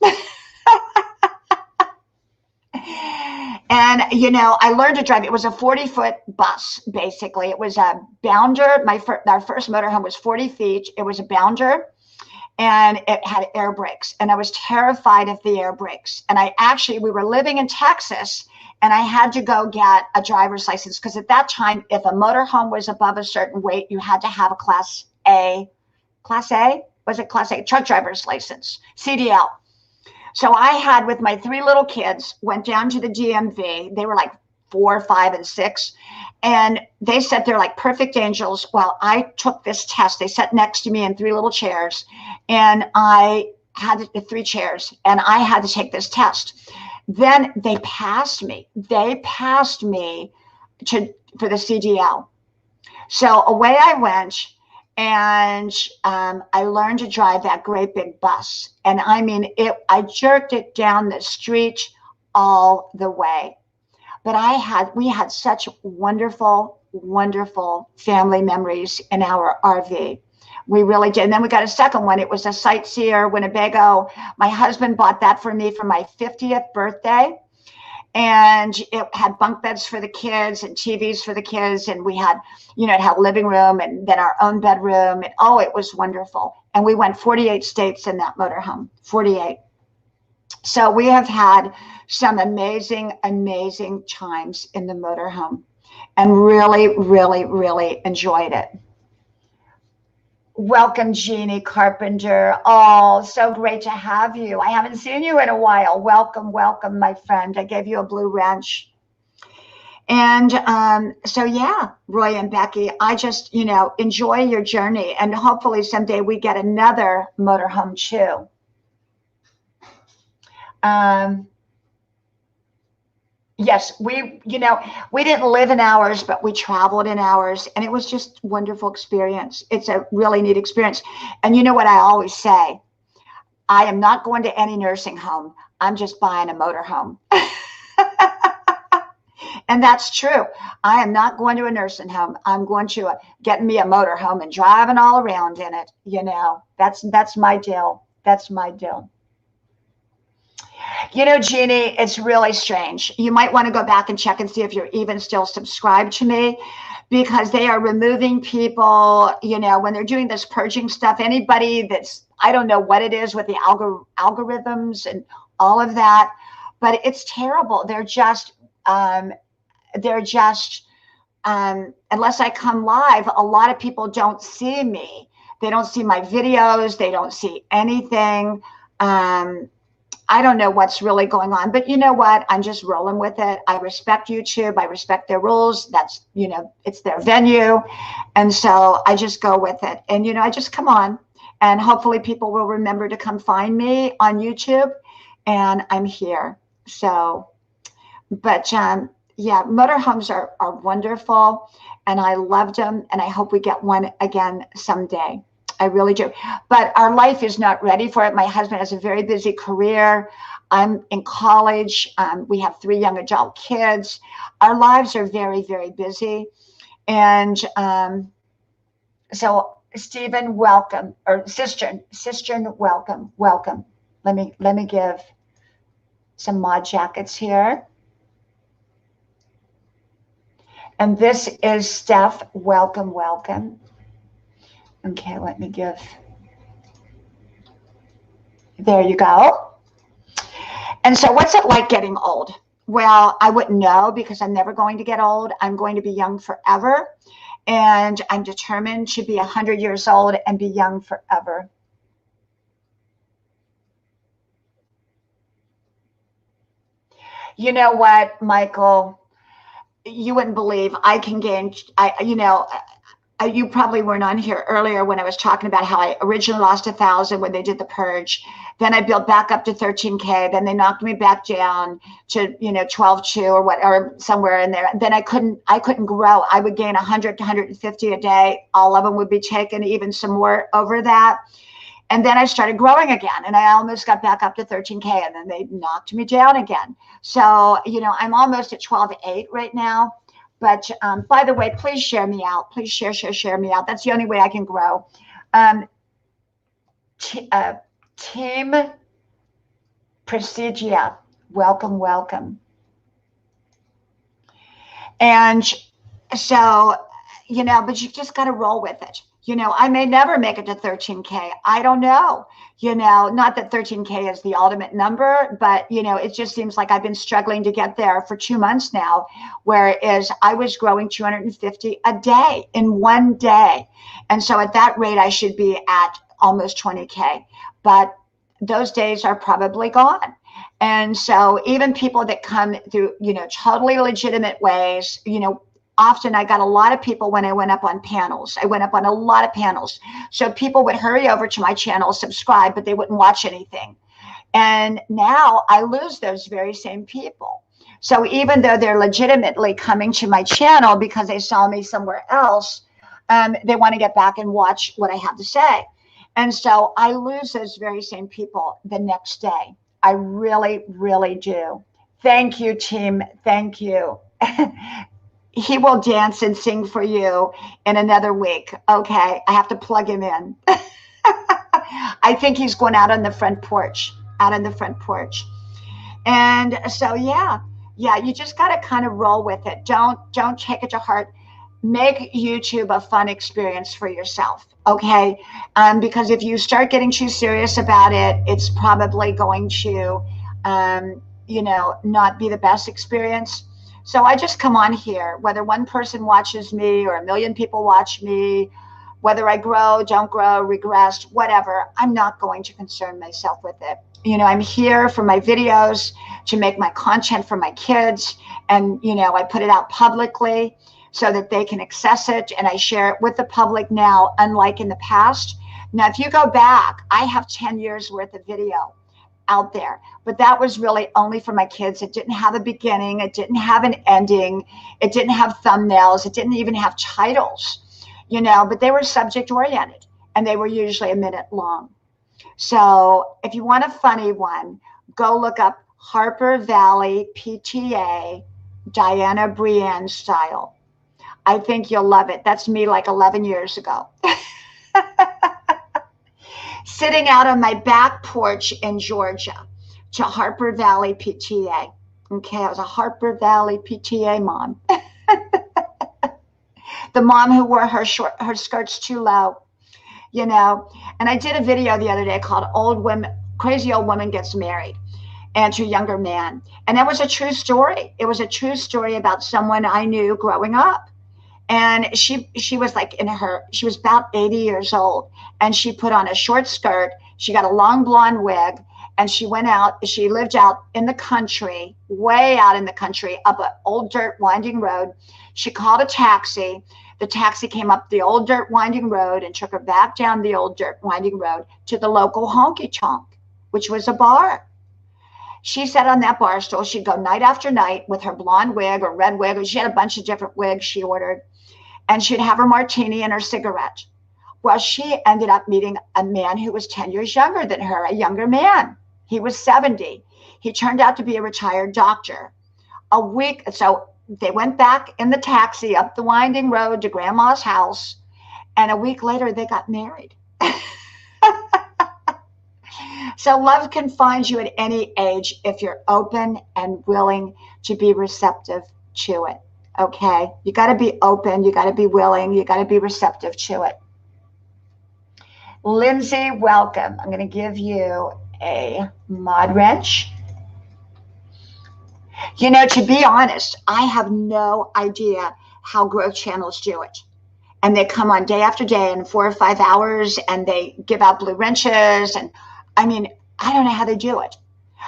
And, you know, I learned to drive. It was a 40-foot bus, basically. It was a bounder. Our first motorhome was 40 feet. It was a bounder, and it had air brakes. And I was terrified of the air brakes. And we were living in Texas, and I had to go get a driver's license because at that time, if a motorhome was above a certain weight, you had to have a Class A? Was it Class A? Truck driver's license, CDL. So I had, with my 3 little kids, went down to the DMV. They were like 4, 5, and 6. And they sat there like perfect angels while I took this test. They sat next to me in 3 little chairs. And I had 3 chairs. And I had to take this test. Then they passed me. For the CDL. So away I went. And I learned to drive that great big bus. And I mean, I jerked it down the street all the way. But we had such wonderful, wonderful family memories in our RV. We really did. And then we got a second one. It was a Sightseer Winnebago. My husband bought that for me for my 50th birthday. And it had bunk beds for the kids and TVs for the kids. And we had, you know, it had a living room and then our own bedroom. And it was wonderful. And we went 48 states in that motorhome, 48. So we have had some amazing, amazing times in the motorhome and really, really, really enjoyed it. Welcome, Jeannie Carpenter. Oh, so great to have you. I haven't seen you in a while. Welcome, welcome, my friend. I gave you a blue wrench. And so, yeah, Roy and Becky, I just, you know, enjoy your journey. And hopefully someday we get another motorhome too. Yes, we didn't live in ours, but we traveled in ours, and it was just a wonderful experience. It's a really neat experience. And you know what I always say? I am not going to any nursing home. I'm just buying a motorhome. And that's true. I am not going to a nursing home. I'm going to get me a motorhome and driving all around in it. You know, that's my deal. That's my deal. You know, Jeannie, it's really strange. You might want to go back and check and see if you're even still subscribed to me, because they are removing people, you know, when they're doing this purging stuff. Anybody that's, I don't know what it is with the algorithms and all of that, but it's terrible. They're just, unless I come live, a lot of people don't see me. They don't see my videos. They don't see anything. I don't know what's really going on, but you know what? I'm just rolling with it. I respect YouTube. I respect their rules. That's, you know, it's their venue. And so I just go with it. And, you know, I just come on, and hopefully people will remember to come find me on YouTube, and I'm here. So, but yeah, motorhomes are wonderful, and I loved them, and I hope we get one again someday. I really do. But our life is not ready for it. My husband has a very busy career. I'm in college. We have 3 young adult kids. Our lives are very, very busy. And so, Stephen, welcome. Or Sistern, welcome. Welcome. Let me give some mod jackets here. And this is Steph. Welcome, welcome. Okay, let me give. There you go. And so what's it like getting old? Well, I wouldn't know, because I'm never going to get old. I'm going to be young forever. And I'm determined to be 100 years old and be young forever. You know what, Michael? You wouldn't believe I can gain, you probably weren't on here earlier when I was talking about how I originally lost 1,000 when they did the purge. Then I built back up to 13K. Then they knocked me back down to, 12.2 or what, or somewhere in there. Then I couldn't grow. I would gain 100 to 150 a day. All of them would be taken, even some more over that. And then I started growing again, and I almost got back up to 13K, and then they knocked me down again. So, I'm almost at 12.8 right now. But by the way, please share me out. Please share me out. That's the only way I can grow. Team Prestigia, welcome. And so, but you just got to roll with it. I may never make it to 13K. I don't know. Not that 13K is the ultimate number, but, it just seems like I've been struggling to get there for 2 months now, whereas I was growing 250 a day in one day. And so at that rate, I should be at almost 20K. But those days are probably gone. And so even people that come through, totally legitimate ways, often I got a lot of people when I went up on panels. I went up on a lot of panels. So people would hurry over to my channel, subscribe, but they wouldn't watch anything. And now I lose those very same people. So even though they're legitimately coming to my channel because they saw me somewhere else, they want to get back and watch what I have to say. And so I lose those very same people the next day. I really, really do. Thank you, team. Thank you. He will dance and sing for you in another week. Okay, I have to plug him in. I think he's going out on the front porch. And so, yeah, you just got to kind of roll with it. Don't take it to heart. Make YouTube a fun experience for yourself, okay? Because if you start getting too serious about it, it's probably going to, not be the best experience. So I just come on here, whether one person watches me or a million people watch me, whether I grow, don't grow, regress, whatever, I'm not going to concern myself with it. I'm here for my videos, to make my content for my kids. And, I put it out publicly so that they can access it. And I share it with the public now, unlike in the past. Now, if you go back, I have 10 years worth of video out there, but that was really only for my kids. It didn't have a beginning. It didn't have an ending. It didn't have thumbnails. It didn't even have titles, but they were subject oriented and they were usually a minute long. So if you want a funny one, go look up Harper Valley PTA, Diana Brienne style. I think you'll love it. That's me like 11 years ago. Sitting out on my back porch in Georgia to Harper Valley PTA. Okay, I was a Harper Valley PTA mom. The mom who wore her skirts too low, And I did a video the other day called Crazy Old Woman Gets Married and to a Younger Man. And that was a true story. It was a true story about someone I knew growing up. And she was like she was about 80 years old, and she put on a short skirt. She got a long blonde wig, and she lived out in the country, way out in the country, up an old dirt winding road. She called a taxi. The taxi came up the old dirt winding road and took her back down the old dirt winding road to the local honky tonk, which was a bar. She sat on that bar stool. She'd go night after night with her blonde wig or red wig. She had a bunch of different wigs she ordered. And she'd have her martini and her cigarette. Well, she ended up meeting a man who was 10 years younger than her, a younger man. He was 70. He turned out to be a retired doctor. So they went back in the taxi up the winding road to Grandma's house. And a week later, they got married. So love can find you at any age if you're open and willing to be receptive to it. Okay, you got to be open, you got to be willing, you got to be receptive to it. Lindsay, welcome. I'm going to give you a mod wrench. To be honest, I have no idea how growth channels do it. And they come on day after day in 4 or 5 hours, and they give out blue wrenches. And I don't know how they do it.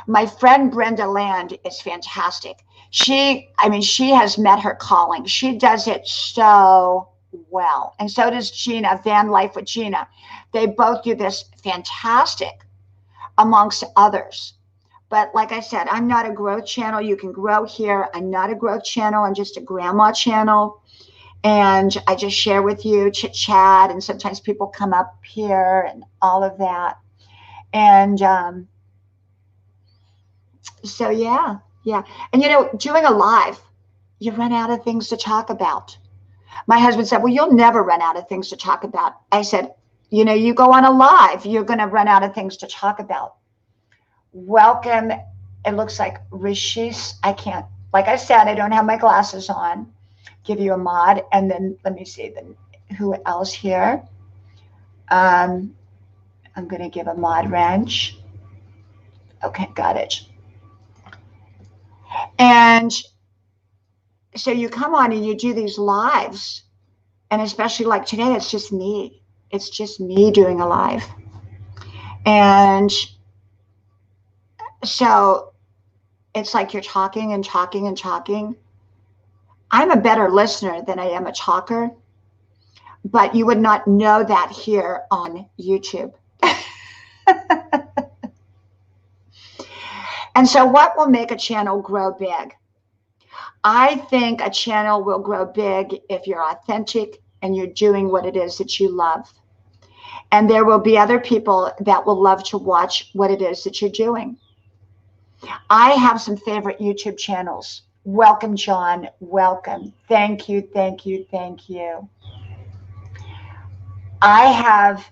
My friend Brenda Land is fantastic. She has met her calling. She does it so well. And so does Gina, Van Life with Gina. They both do this fantastic amongst others. But like I said, I'm not a growth channel. You can grow here. I'm not a growth channel. I'm just a grandma channel. And I just share with you, chit chat. And sometimes people come up here and all of that. And so, yeah. And, doing a live, you run out of things to talk about. My husband said, well, you'll never run out of things to talk about. I said, you go on a live, you're going to run out of things to talk about. Welcome. It looks like Rishis. I can't, like I said, I don't have my glasses on. Give you a mod. And then let me see who else here. I'm going to give a mod wrench. Okay, got it. And so you come on and you do these lives. And especially like today, it's just me. It's just me doing a live. And so it's like you're talking and talking and talking. I'm a better listener than I am a talker, but you would not know that here on YouTube. And so what will make a channel grow big? I think a channel will grow big if you're authentic and you're doing what it is that you love. And there will be other people that will love to watch what it is that you're doing. I have some favorite YouTube channels. Welcome, John. Welcome. Thank you, thank you, thank you. I have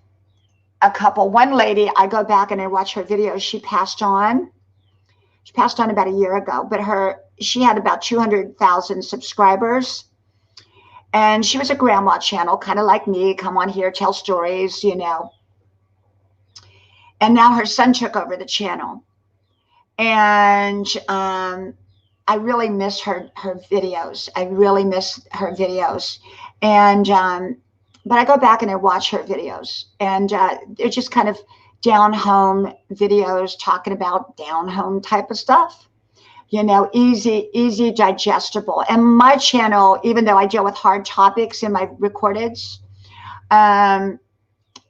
a couple. One lady, I go back and I watch her videos. She passed on. She passed on about a year ago, but she had about 200,000 subscribers. And she was a grandma channel, kind of like me, come on here, tell stories, And now her son took over the channel. And I really miss her videos. I really miss her videos. And but I go back and I watch her videos. And they're just kind of down-home videos talking about down-home type of stuff. Easy, digestible. And my channel, even though I deal with hard topics in my recordeds,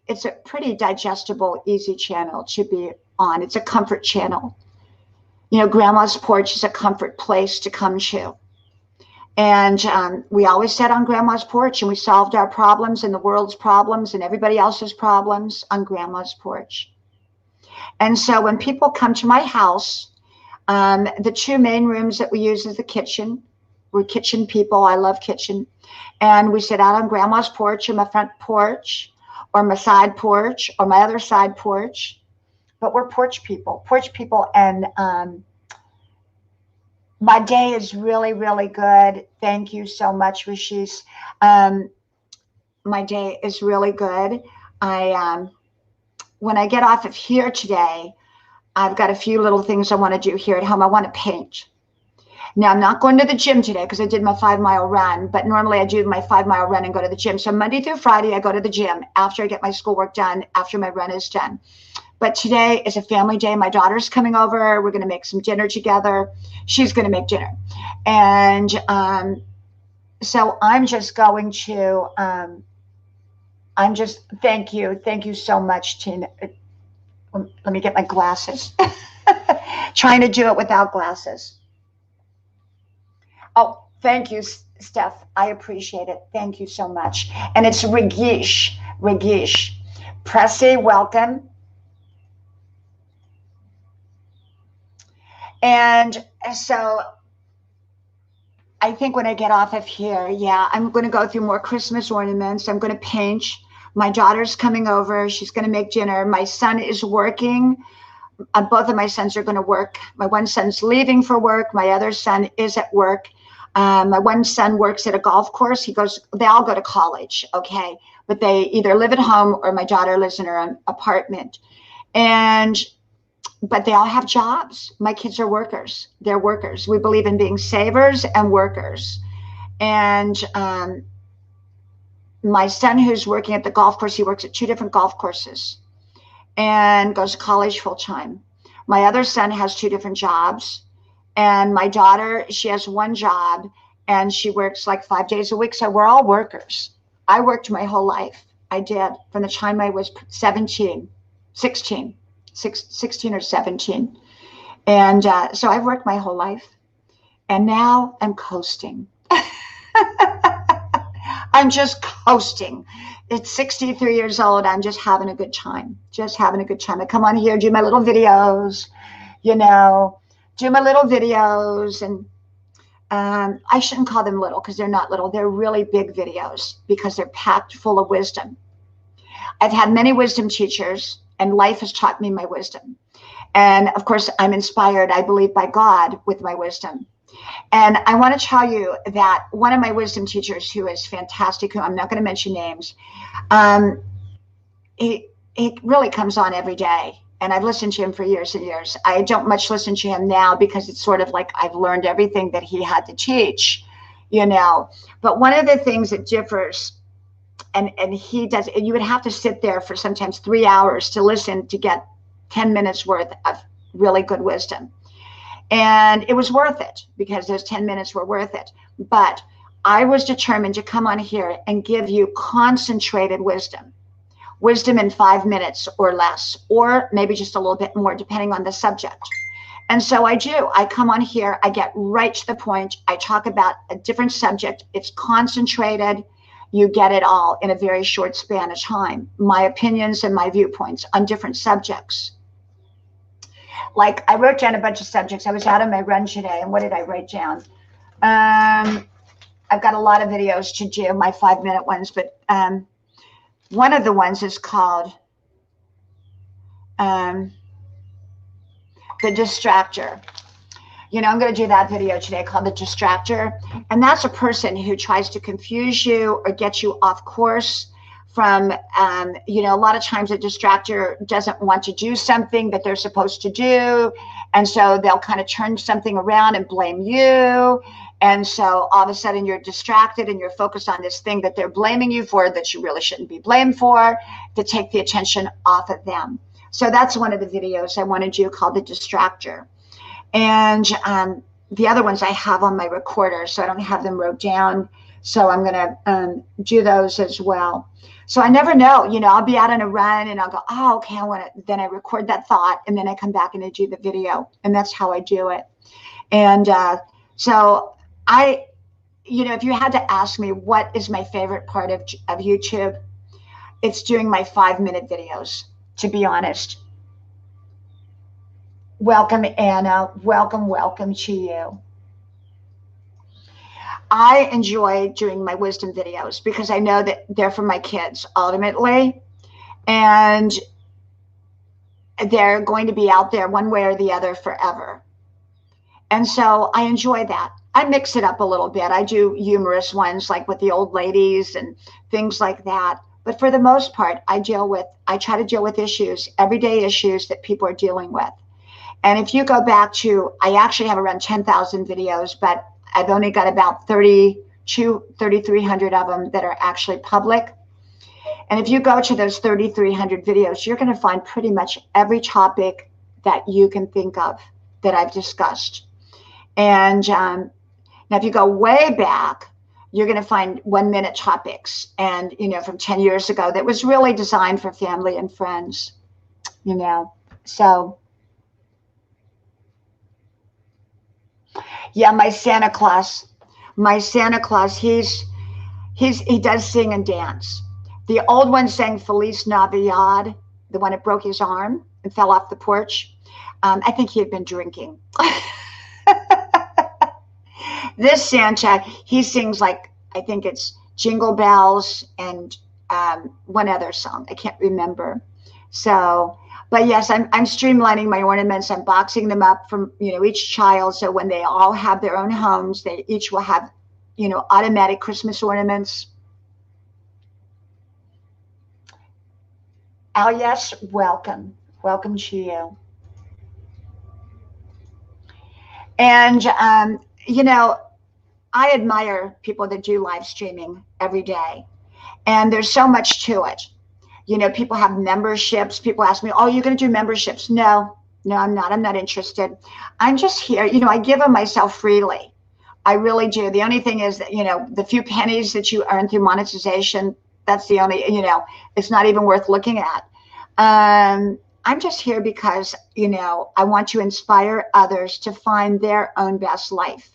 it's a pretty digestible, easy channel to be on. It's a comfort channel. Grandma's porch is a comfort place to come to. And we always sat on Grandma's porch and we solved our problems and the world's problems and everybody else's problems on Grandma's porch. And so when people come to my house, the two main rooms that we use is the kitchen. We're kitchen people. I love kitchen. And we sit out on Grandma's porch or my front porch or my side porch or my other side porch. But we're porch people. And my day is really, really good. Thank you so much, Rishis. My day is really good. When I get off of here today, I've got a few little things I want to do here at home. I want to paint. Now, I'm not going to the gym today because I did my 5-mile run, but normally I do my 5-mile run and go to the gym. So Monday through Friday, I go to the gym after I get my schoolwork done, after my run is done. But today is a family day. My daughter's coming over. We're going to make some dinner together. She's going to make dinner. And so I'm just going to, thank you. Thank you so much, Tina. Let me get my glasses. Trying to do it without glasses. Oh, thank you, Steph. I appreciate it. Thank you so much. And it's Regish. Pressy, welcome. And so I think when I get off of here, I'm going to go through more Christmas ornaments. I'm going to paint. My daughter's coming over. She's going to make dinner. My son is working. Both of my sons are going to work. My one son's leaving for work. My other son is at work. My one son works at a golf course. They all go to college, okay? But they either live at home or my daughter lives in her apartment. But they all have jobs. My kids are workers. They're workers. We believe in being savers and workers. And my son, who's working at the golf course, he works at 2 different golf courses and goes to college full time. My other son has 2 different jobs. And my daughter, she has 1 job and she works like 5 days a week. So we're all workers. I worked my whole life. I did from the time I was 16 or 17. And so I've worked my whole life. And now I'm coasting. I'm just coasting. It's 63 years old. I'm just having a good time. Just having a good time. I come on here, do my little videos, you know, do my little videos. And I shouldn't call them little because they're not little. They're really big videos because they're packed full of wisdom. I've had many wisdom teachers, and life has taught me my wisdom. And of course, I'm inspired, I believe, by God with my wisdom. And I want to tell you that one of my wisdom teachers, who is fantastic, who I'm not going to mention names, he really comes on every day. And I've listened to him for years and years. I don't much listen to him now because it's sort of like I've learned everything that he had to teach, you know. But one of the things that differs, and he does, and you would have to sit there for sometimes 3 hours to listen to get 10 minutes worth of really good wisdom. And it was worth it because those 10 minutes were worth it. But I was determined to come on here and give you concentrated wisdom in 5 minutes or less, or maybe just a little bit more, depending on the subject. And so I do. I come on here, I get right to the point. I talk about a different subject. It's concentrated. You get it all in a very short span of time. My opinions and my viewpoints on different subjects. Like I wrote down a bunch of subjects. I was out on my run today, and what did I write down? I've got a lot of videos to do, my 5-minute ones, but one of the ones is called The Distractor. You know, I'm going to do that video today called The Distractor. And that's a person who tries to confuse you or get you off course from, you know, a lot of times a distractor doesn't want to do something that they're supposed to do. And so they'll kind of turn something around and blame you. And so all of a sudden you're distracted and you're focused on this thing that they're blaming you for that you really shouldn't be blamed for, to take the attention off of them. So that's one of the videos I want to do called The Distractor. And the other ones I have on my recorder, so I don't have them wrote down. So I'm going to do those as well. So I never know, you know, I'll be out on a run and I'll go, oh, okay, I want to, then I record that thought and then I come back and I do the video, and that's how I do it. And so I, you know, if you had to ask me what is my favorite part of YouTube, it's doing my 5-minute videos, to be honest. Welcome, Anna. Welcome, welcome to you. I enjoy doing my wisdom videos because I know that they're for my kids ultimately, and they're going to be out there one way or the other forever. And so I enjoy that. I mix it up a little bit. I do humorous ones like with the old ladies and things like that. But for the most part, I try to deal with issues, everyday issues that people are dealing with. And if you go back to, I actually have around 10,000 videos, but I've only got about 3,300 of them that are actually public. And if you go to those 3,300 videos, you're going to find pretty much every topic that you can think of that I've discussed. And now if you go way back, you're going to find 1-minute topics. And, you know, from 10 years ago, that was really designed for family and friends, you know. So, yeah, my Santa Claus, he does sing and dance. The old one sang Feliz Navidad, the one that broke his arm and fell off the porch. I think he had been drinking. This Santa, he sings like, I think it's Jingle Bells and one other song. I can't remember. So, but yes, I'm streamlining my ornaments. I'm boxing them up from, you know, each child. So when they all have their own homes, they each will have, you know, automatic Christmas ornaments. Al, yes, welcome. Welcome to you. And, you know, I admire people that do live streaming every day. And there's so much to it. You know, people have memberships. People ask me, oh, you're going to do memberships? No, I'm not. I'm not interested. I'm just here. You know, I give of myself freely. I really do. The only thing is that, the few pennies that you earn through monetization, that's the only, it's not even worth looking at. I'm just here because, I want to inspire others to find their own best life.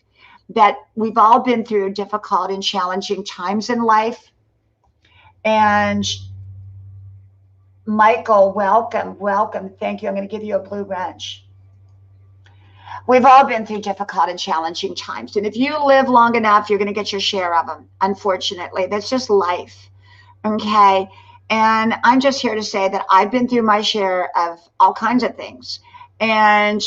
That we've all been through difficult and challenging times in life. And Michael, welcome, welcome. Thank you. I'm going to give you a blue wrench. We've all been through difficult and challenging times. And if you live long enough, you're going to get your share of them. Unfortunately, that's just life. Okay. And I'm just here to say that I've been through my share of all kinds of things. And,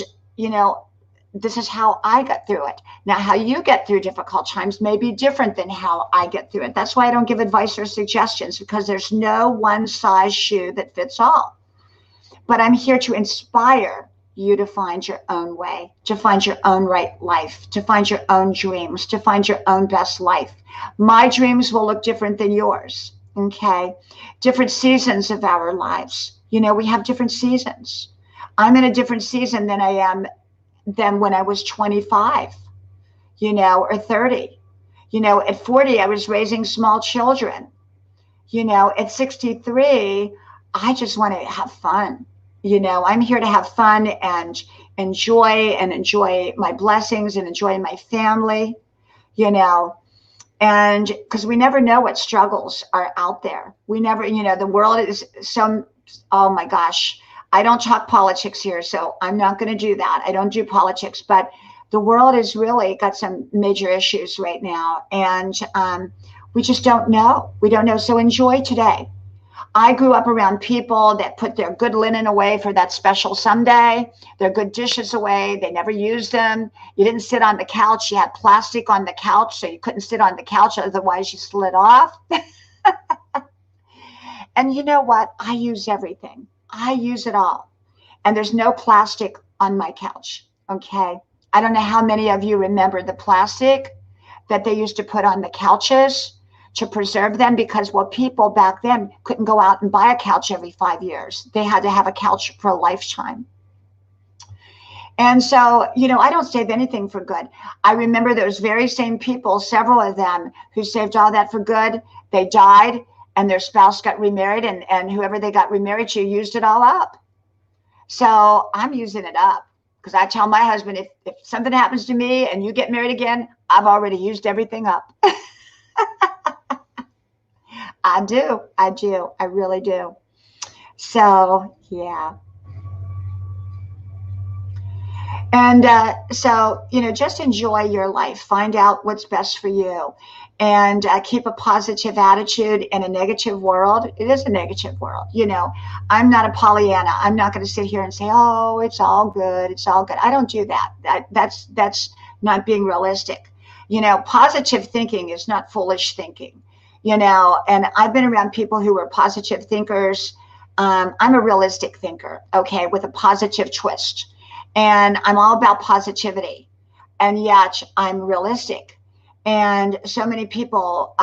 this is how I got through it. Now, how you get through difficult times may be different than how I get through it. That's why I don't give advice or suggestions, because there's no one size shoe that fits all. But I'm here to inspire you to find your own way, to find your own right life, to find your own dreams, to find your own best life. My dreams will look different than yours. Okay. Different seasons of our lives. We have different seasons. I'm in a different season than I am than when I was 25, or 30. At 40, I was raising small children. At 63, I just want to have fun. I'm here to have fun and enjoy my blessings and enjoy my family, and because we never know what struggles are out there. We never, the world is oh my gosh, I don't talk politics here, so I'm not going to do that. I don't do politics, but the world has really got some major issues right now. And we just don't know. We don't know. So enjoy today. I grew up around people that put their good linen away for that special someday, their good dishes away. They never used them. You didn't sit on the couch. You had plastic on the couch, so you couldn't sit on the couch. Otherwise, you slid off. And you know what? I use everything. I use it all. And there's no plastic on my couch. Okay. I don't know how many of you remember the plastic that they used to put on the couches to preserve them, because people back then couldn't go out and buy a couch every 5 years. They had to have a couch for a lifetime. And so, I don't save anything for good. I remember those very same people, several of them, who saved all that for good. They died and their spouse got remarried, and whoever they got remarried to used it all up. So I'm using it up, because I tell my husband, if something happens to me and you get married again, I've already used everything up. I do. I really do. So, yeah. And so, just enjoy your life. Find out what's best for you. And keep a positive attitude in a negative world. It is a negative world. I'm not a Pollyanna. I'm not going to sit here and say, oh, it's all good. It's all good. I don't do that. That's not being realistic. Positive thinking is not foolish thinking. And I've been around people who are positive thinkers. I'm a realistic thinker, okay, with a positive twist. And I'm all about positivity. And yet I'm realistic. And so many people,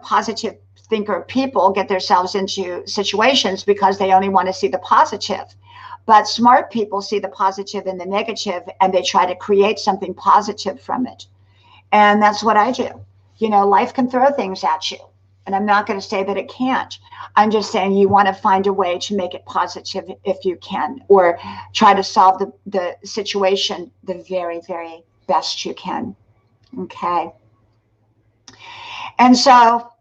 positive thinker people get themselves into situations because they only want to see the positive. But smart people see the positive and the negative, and they try to create something positive from it. And that's what I do. Life can throw things at you. And I'm not going to say that it can't. I'm just saying you want to find a way to make it positive if you can, or try to solve the situation the very, very best you can. Okay. And so,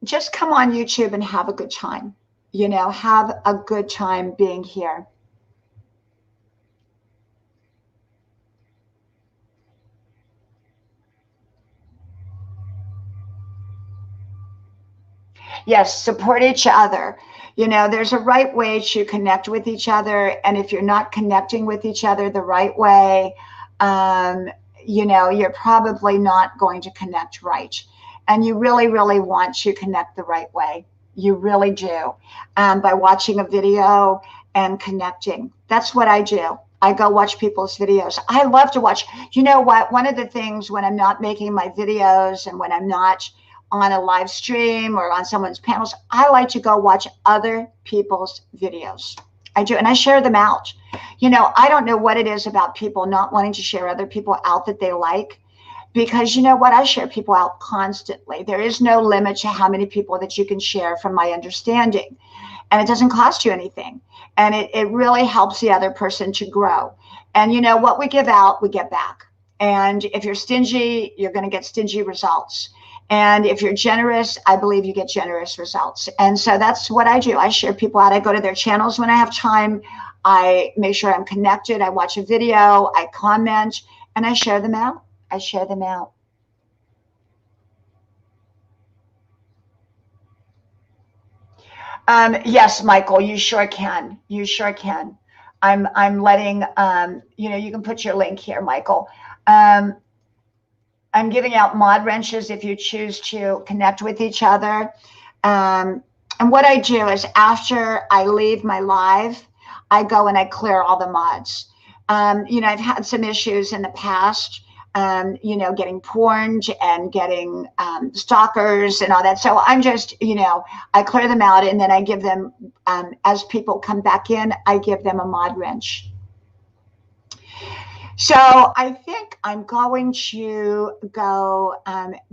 just come on YouTube and have a good time. Have a good time being here. Yes, support each other. There's a right way to connect with each other. And if you're not connecting with each other the right way, you're probably not going to connect right. And you really, really want to connect the right way. You really do. By watching a video and connecting. That's what I do. I go watch people's videos. I love to watch. You know what? One of the things when I'm not making my videos and when I'm not on a live stream or on someone's panels, I like to go watch other people's videos. I do. And I share them out. You know, I don't know what it is about people not wanting to share other people out that they like, because you know what? I share people out constantly. There is no limit to how many people that you can share, from my understanding. And it doesn't cost you anything. And it really helps the other person to grow. And you know, what we give out, we get back. And if you're stingy, you're going to get stingy results. And if you're generous, I believe you get generous results. And so that's what I do. I share people out. I go to their channels when I have time. I make sure I'm connected. I watch a video, I comment, and I share them out. I share them out. Yes, Michael, you sure can. You sure can. I'm letting, you know, you can put your link here, Michael. I'm giving out mod wrenches if you choose to connect with each other. And what I do is, after I leave my live, I go and I clear all the mods. You know, I've had some issues in the past, you know, getting porned and getting stalkers and all that. So I'm just, you know, I clear them out, and then I give them, as people come back in, I give them a mod wrench. So I think I'm going to go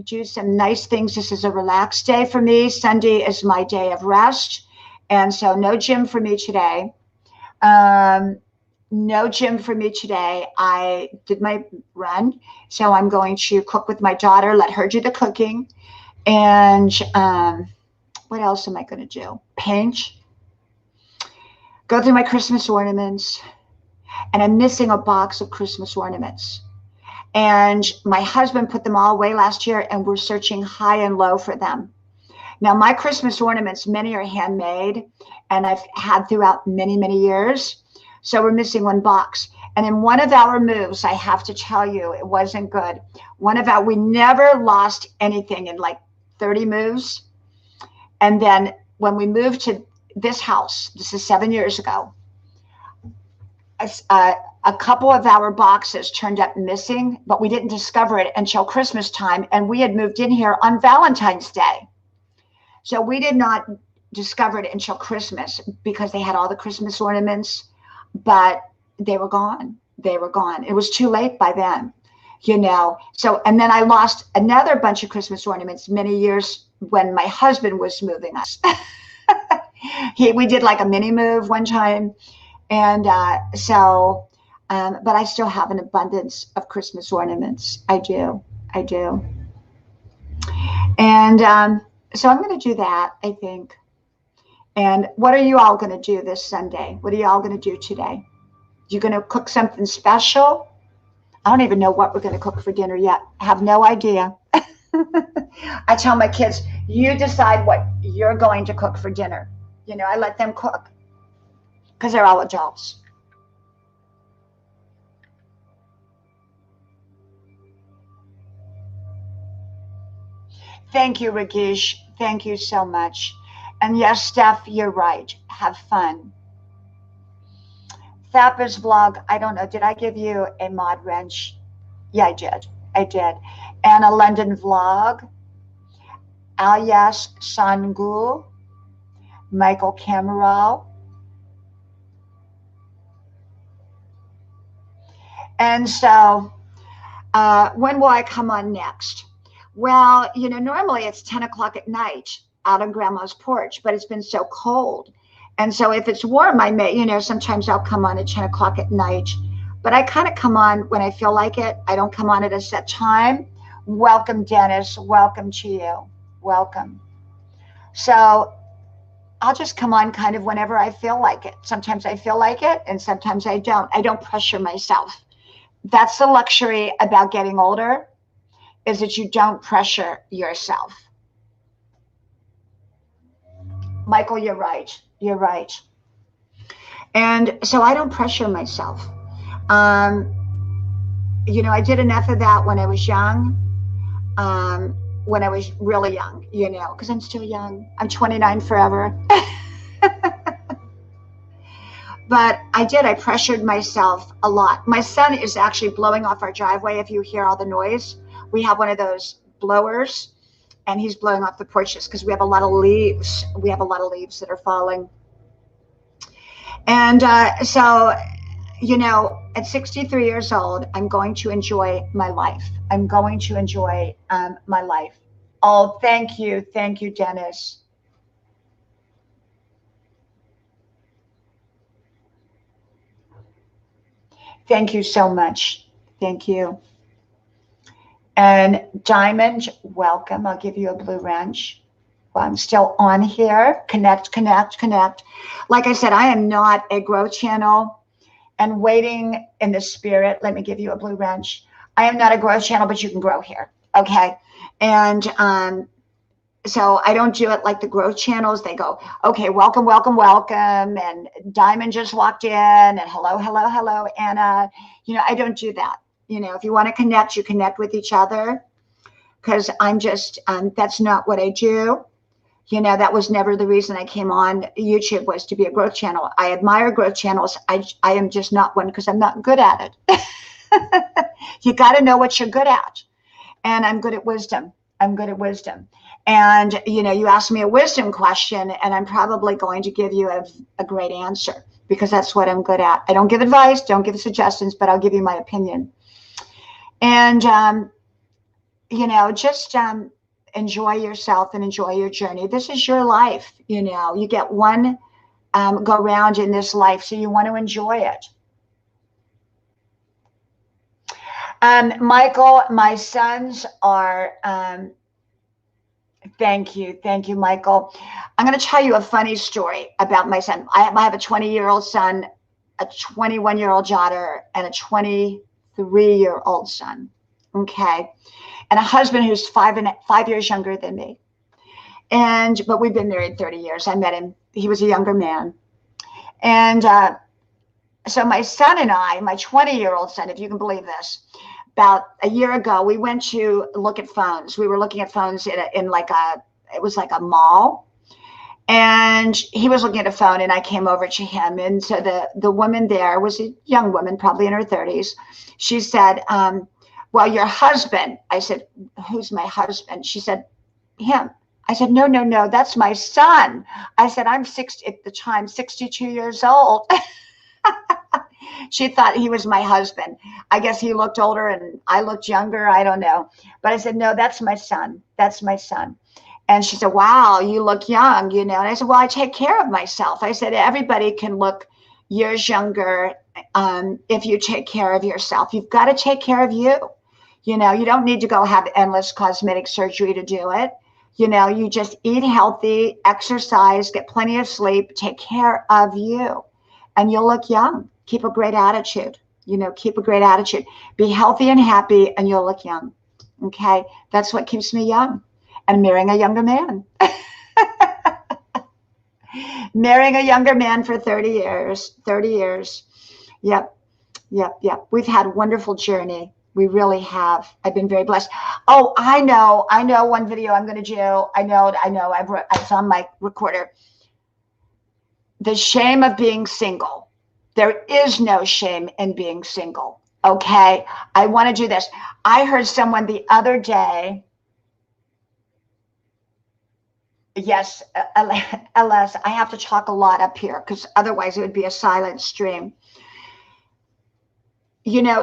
do some nice things. This is a relaxed day for me. Sunday is my day of rest. And so no gym for me today. No gym for me today. I did my run. So I'm going to cook with my daughter, let her do the cooking. And what else am I going to do? Paint. Go through my Christmas ornaments. And I'm missing a box of Christmas ornaments. And my husband put them all away last year, and we're searching high and low for them. Now, my Christmas ornaments, many are handmade, and I've had throughout many, many years. So we're missing one box. And in one of our moves, I have to tell you, it wasn't good. We never lost anything in like 30 moves. And then when we moved to this house, this is 7 years ago, a couple of our boxes turned up missing, but we didn't discover it until Christmas time. And we had moved in here on Valentine's Day. So we did not discover it until Christmas, because they had all the Christmas ornaments, but they were gone. They were gone. It was too late by then, you know. So, and then I lost another bunch of Christmas ornaments many years when my husband was moving us. We did like a mini move one time. And but I still have an abundance of Christmas ornaments. I do. And so I'm going to do that, I think. And what are you all going to do this Sunday? What are you all going to do today? You going to cook something special? I don't even know what we're going to cook for dinner yet. I have no idea. I tell my kids, you decide what you're going to cook for dinner. You know, I let them cook, because they're all adults. Thank you, Ragish. Thank you so much. And yes, Steph, you're right. Have fun. Thappa's vlog, I don't know. Did I give you a mod wrench? Yeah, I did. And a London vlog. Alias Sangu. Michael Cameral. And so when will I come on next? Well, you know, normally it's 10 o'clock at night out on Grandma's porch, but it's been so cold. And so if it's warm, I may, you know, sometimes I'll come on at 10 o'clock at night. But I kind of come on when I feel like it. I don't come on at a set time. Welcome, Dennis. Welcome to you. Welcome. So I'll just come on kind of whenever I feel like it. Sometimes I feel like it, and sometimes I don't. I don't pressure myself. That's the luxury about getting older, is that you don't pressure yourself. Michael, you're right. You're right. And so I don't pressure myself. You know, I did enough of that when I was young, when I was really young, you know, because I'm still young. I'm 29 forever. But I pressured myself a lot. My son is actually blowing off our driveway. If you hear all the noise, we have one of those blowers, and he's blowing off the porches because we have a lot of leaves. We have a lot of leaves that are falling. And so, at 63 years old, I'm going to enjoy my life. I'm going to enjoy my life. Oh, thank you. Thank you, Dennis. Thank you so much. Thank you. And Diamond, welcome. I'll give you a blue wrench. Well, I'm still on here. Connect, connect, connect. Like I said, I am not a growth channel and waiting in the spirit. Let me give you a blue wrench. I am not a growth channel, but you can grow here. Okay. And so I don't do it like the growth channels. They go, okay, welcome, welcome, welcome. And Diamond just walked in and hello, hello, hello, Anna. I don't do that. If you want to connect, you connect with each other, because I'm just, that's not what I do. That was never the reason I came on YouTube, was to be a growth channel. I admire growth channels. I am just not one, because I'm not good at it. You got to know what you're good at. And I'm good at wisdom. I'm good at wisdom. And, you ask me a wisdom question, and I'm probably going to give you a great answer, because that's what I'm good at. I don't give advice, don't give suggestions, but I'll give you my opinion. And, just enjoy yourself and enjoy your journey. This is your life. You get one go round in this life, so you want to enjoy it. Michael, my sons are, thank you, Michael. I'm going to tell you a funny story about my son. I have a 20-year-old son, a 21-year-old daughter, and a 23-year-old son. Okay. And a husband who's 5 years younger than me. But we've been married 30 years. I met him. He was a younger man. And so my son and I, my 20-year-old son, if you can believe this, about a year ago, we went to look at phones. We were looking at phones it was like a mall. And he was looking at a phone, and I came over to him. And so the woman there was a young woman, probably in her 30s. She said, well, your husband. I said, who's my husband? She said, him. I said, no, that's my son. I said, I'm 60 at the time, 62 years old. She thought he was my husband. I guess he looked older and I looked younger. I don't know. But I said, no, that's my son. That's my son. And she said, wow, you look young, And I said, well, I take care of myself. I said, everybody can look years younger if you take care of yourself. You've got to take care of you. You don't need to go have endless cosmetic surgery to do it. You just eat healthy, exercise, get plenty of sleep, take care of you, and you'll look young. Keep a great attitude. Keep a great attitude. Be healthy and happy, and you'll look young. Okay? That's what keeps me young. And marrying a younger man. Marrying a younger man for 30 years. 30 years. Yep. We've had a wonderful journey. We really have. I've been very blessed. Oh, I know one video I'm going to do. I know. It's on my recorder. The shame of being single. There is no shame in being single. Okay. I want to do this. I heard someone the other day. Yes, LS, I have to talk a lot up here, because otherwise it would be a silent stream.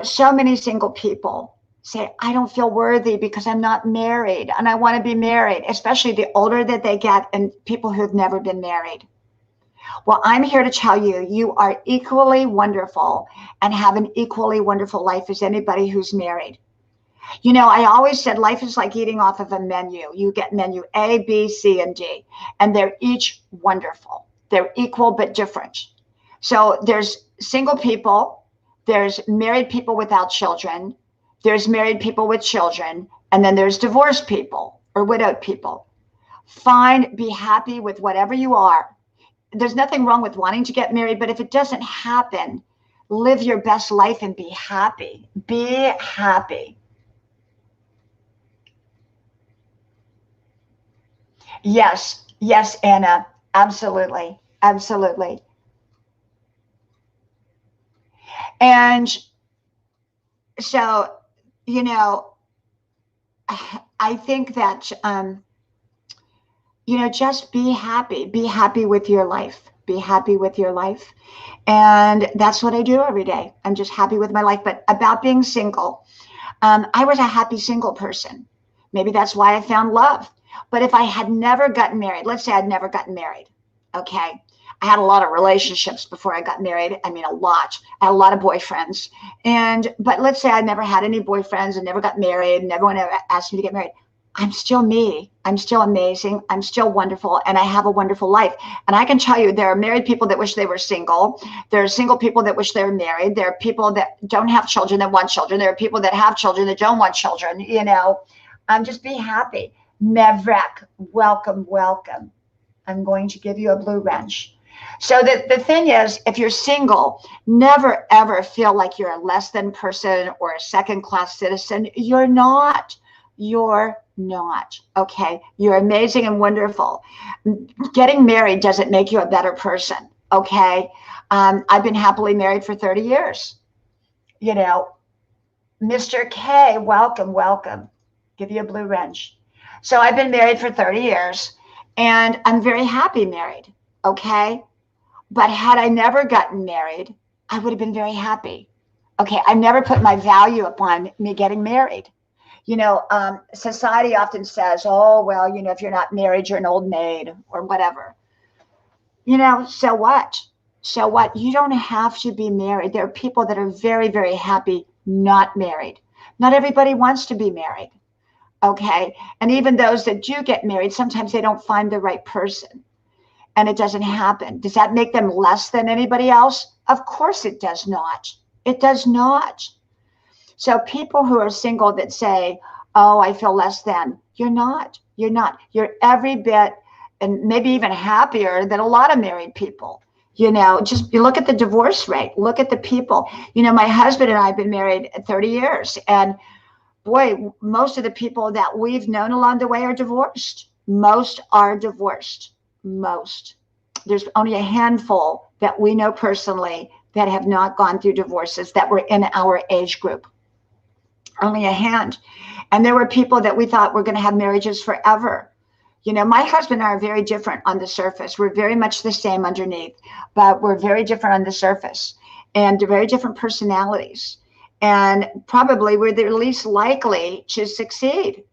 So many single people say, I don't feel worthy because I'm not married, and I want to be married, especially the older that they get, and people who've never been married. Well, I'm here to tell you, you are equally wonderful and have an equally wonderful life as anybody who's married. I always said life is like eating off of a menu. You get menu A, B, C, and D, and they're each wonderful. They're equal but different. So there's single people, there's married people without children, there's married people with children, and then there's divorced people or widowed people. Be happy with whatever you are. There's nothing wrong with wanting to get married, but if it doesn't happen, live your best life and be happy. Be happy. Yes, Anna, absolutely. And so, I think that, just be happy with your life. Be happy with your life. And that's what I do every day. I'm just happy with my life. But about being single, I was a happy single person. Maybe that's why I found love. But if I had never gotten married, let's say I'd never gotten married, okay? I had a lot of relationships before I got married. I mean, a lot. I had a lot of boyfriends. But let's say I never had any boyfriends and never got married, and everyone ever asked me to get married. I'm still me. I'm still amazing. I'm still wonderful, and I have a wonderful life. And I can tell you, there are married people that wish they were single. There are single people that wish they were married. There are people that don't have children that want children. There are people that have children that don't want children. Just be happy. Mevrek, welcome, welcome. I'm going to give you a blue wrench. So the thing is, if you're single, never ever feel like you're a less than person or a second class citizen. You're not. You're not. Okay. You're amazing and wonderful. Getting married doesn't make you a better person. Okay. I've been happily married for 30 years. Mr. K, welcome, welcome. Give you a blue wrench. So I've been married for 30 years and I'm very happy married. Okay. But had I never gotten married, I would have been very happy. Okay. I never put my value upon me getting married. Society often says, oh, well, if you're not married, you're an old maid or whatever. So what? So what? You don't have to be married. There are people that are very, very happy not married. Not everybody wants to be married. Okay. And even those that do get married, sometimes they don't find the right person and it doesn't happen. Does that make them less than anybody else? Of course it does not. It does not. So people who are single that say, oh, I feel less than, you're not. You're not. You're every bit and maybe even happier than a lot of married people. Just you look at the divorce rate, look at the people. My husband and I have been married 30 years. And boy, most of the people that we've known along the way are divorced. Most are divorced. Most. There's only a handful that we know personally that have not gone through divorces that were in our age group. Only a hand. And there were people that we thought were going to have marriages forever. My husband and I are very different on the surface. We're very much the same underneath, but we're very different on the surface and very different personalities. And probably we're the least likely to succeed.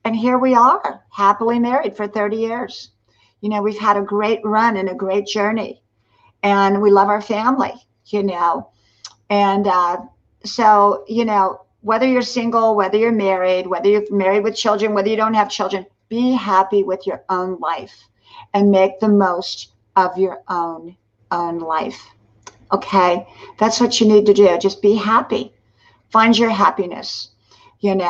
And here we are, happily married for 30 years. We've had a great run and a great journey. And we love our family, And so, whether you're single, whether you're married with children, whether you don't have children, be happy with your own life and make the most of your own life. Okay. That's what you need to do. Just be happy. Find your happiness, and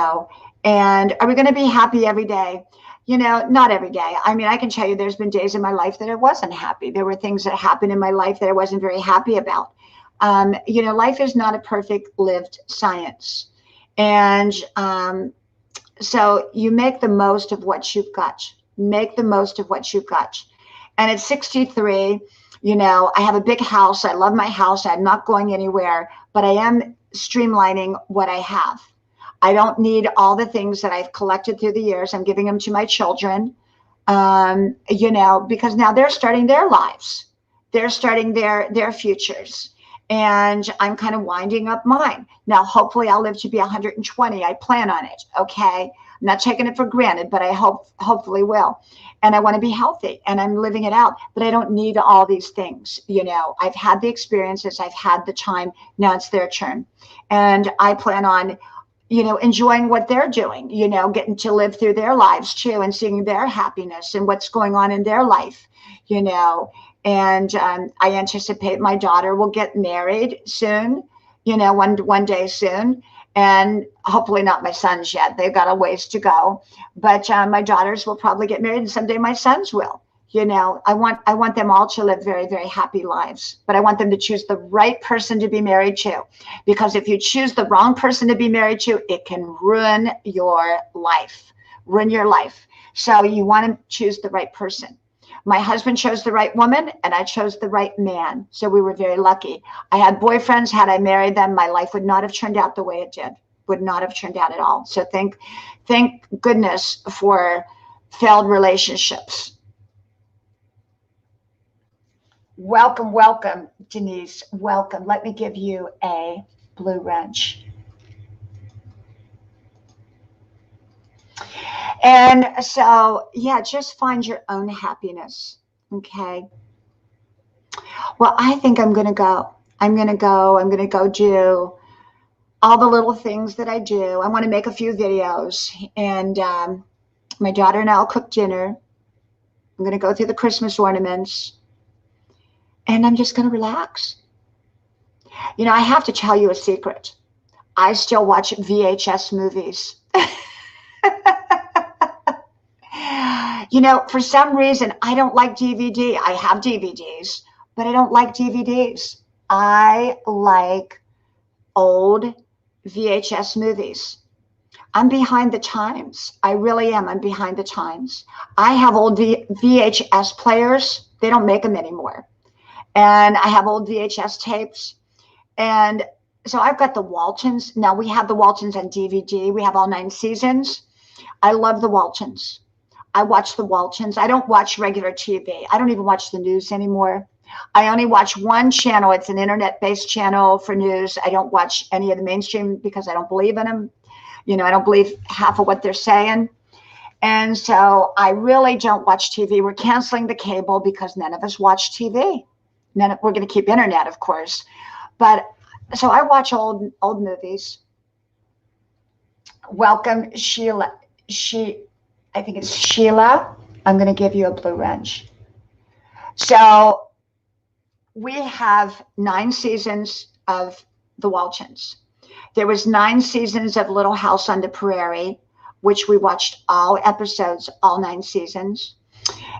are we going to be happy every day? Not every day. I mean, I can tell you there's been days in my life that I wasn't happy. There were things that happened in my life that I wasn't very happy about. Life is not a perfect lived science. And so you make the most of what you've got. Make the most of what you've got. And at 63, I have a big house. I love my house. I'm not going anywhere, but I am streamlining what I have. I don't need all the things that I've collected through the years. I'm giving them to my children, because now they're starting their lives. They're starting their futures. And I'm kind of winding up mine. Now, hopefully I'll live to be 120. I plan on it. Okay. I'm not taking it for granted, but I hopefully will. And I want to be healthy and I'm living it out, but I don't need all these things. I've had the experiences. I've had the time. Now it's their turn. And I plan on, enjoying what they're doing, getting to live through their lives too and seeing their happiness and what's going on in their life, And I anticipate my daughter will get married soon, one day soon. And hopefully not my sons yet. They've got a ways to go. But my daughters will probably get married and someday my sons will. I want them all to live very, very happy lives. But I want them to choose the right person to be married to. Because if you choose the wrong person to be married to, it can ruin your life. Ruin your life. So you want to choose the right person. My husband chose the right woman and I chose the right man. So we were very lucky. I had boyfriends. Had I married them, my life would not have turned out the way it did. Would not have turned out at all. So thank goodness for failed relationships. Welcome, welcome, Denise. Welcome. Let me give you a blue wrench. And so, yeah, just find your own happiness. Okay. Well, I think I'm going to go. I'm going to go. I'm going to go do all the little things that I do. I want to make a few videos. And my daughter and I will cook dinner. I'm going to go through the Christmas ornaments. And I'm just going to relax. You know, I have to tell you a secret. I still watch VHS movies. You know, for some reason, I don't like DVD. I have DVDs, but I don't like DVDs. I like old VHS movies. I'm behind the times. I really am. I'm behind the times. I have old VHS players. They don't make them anymore. And I have old VHS tapes. And so I've got the Waltons. Now we have the Waltons on DVD. We have all 9 seasons. I love the Waltons. I watch the Waltons. I don't watch regular TV. I don't even watch the news anymore. I only watch one channel. It's an internet-based channel for news. I don't watch any of the mainstream because I don't believe in them. You know, I don't believe half of what they're saying. And so I really don't watch TV. We're canceling the cable because none of us watch TV. We're going to keep internet, of course. But so I watch old movies. Welcome, Sheila. I think it's Sheila. I'm going to give you a blue wrench. So we have 9 seasons of the Waltons. There was 9 seasons of Little House on the Prairie, which we watched all episodes, all 9 seasons.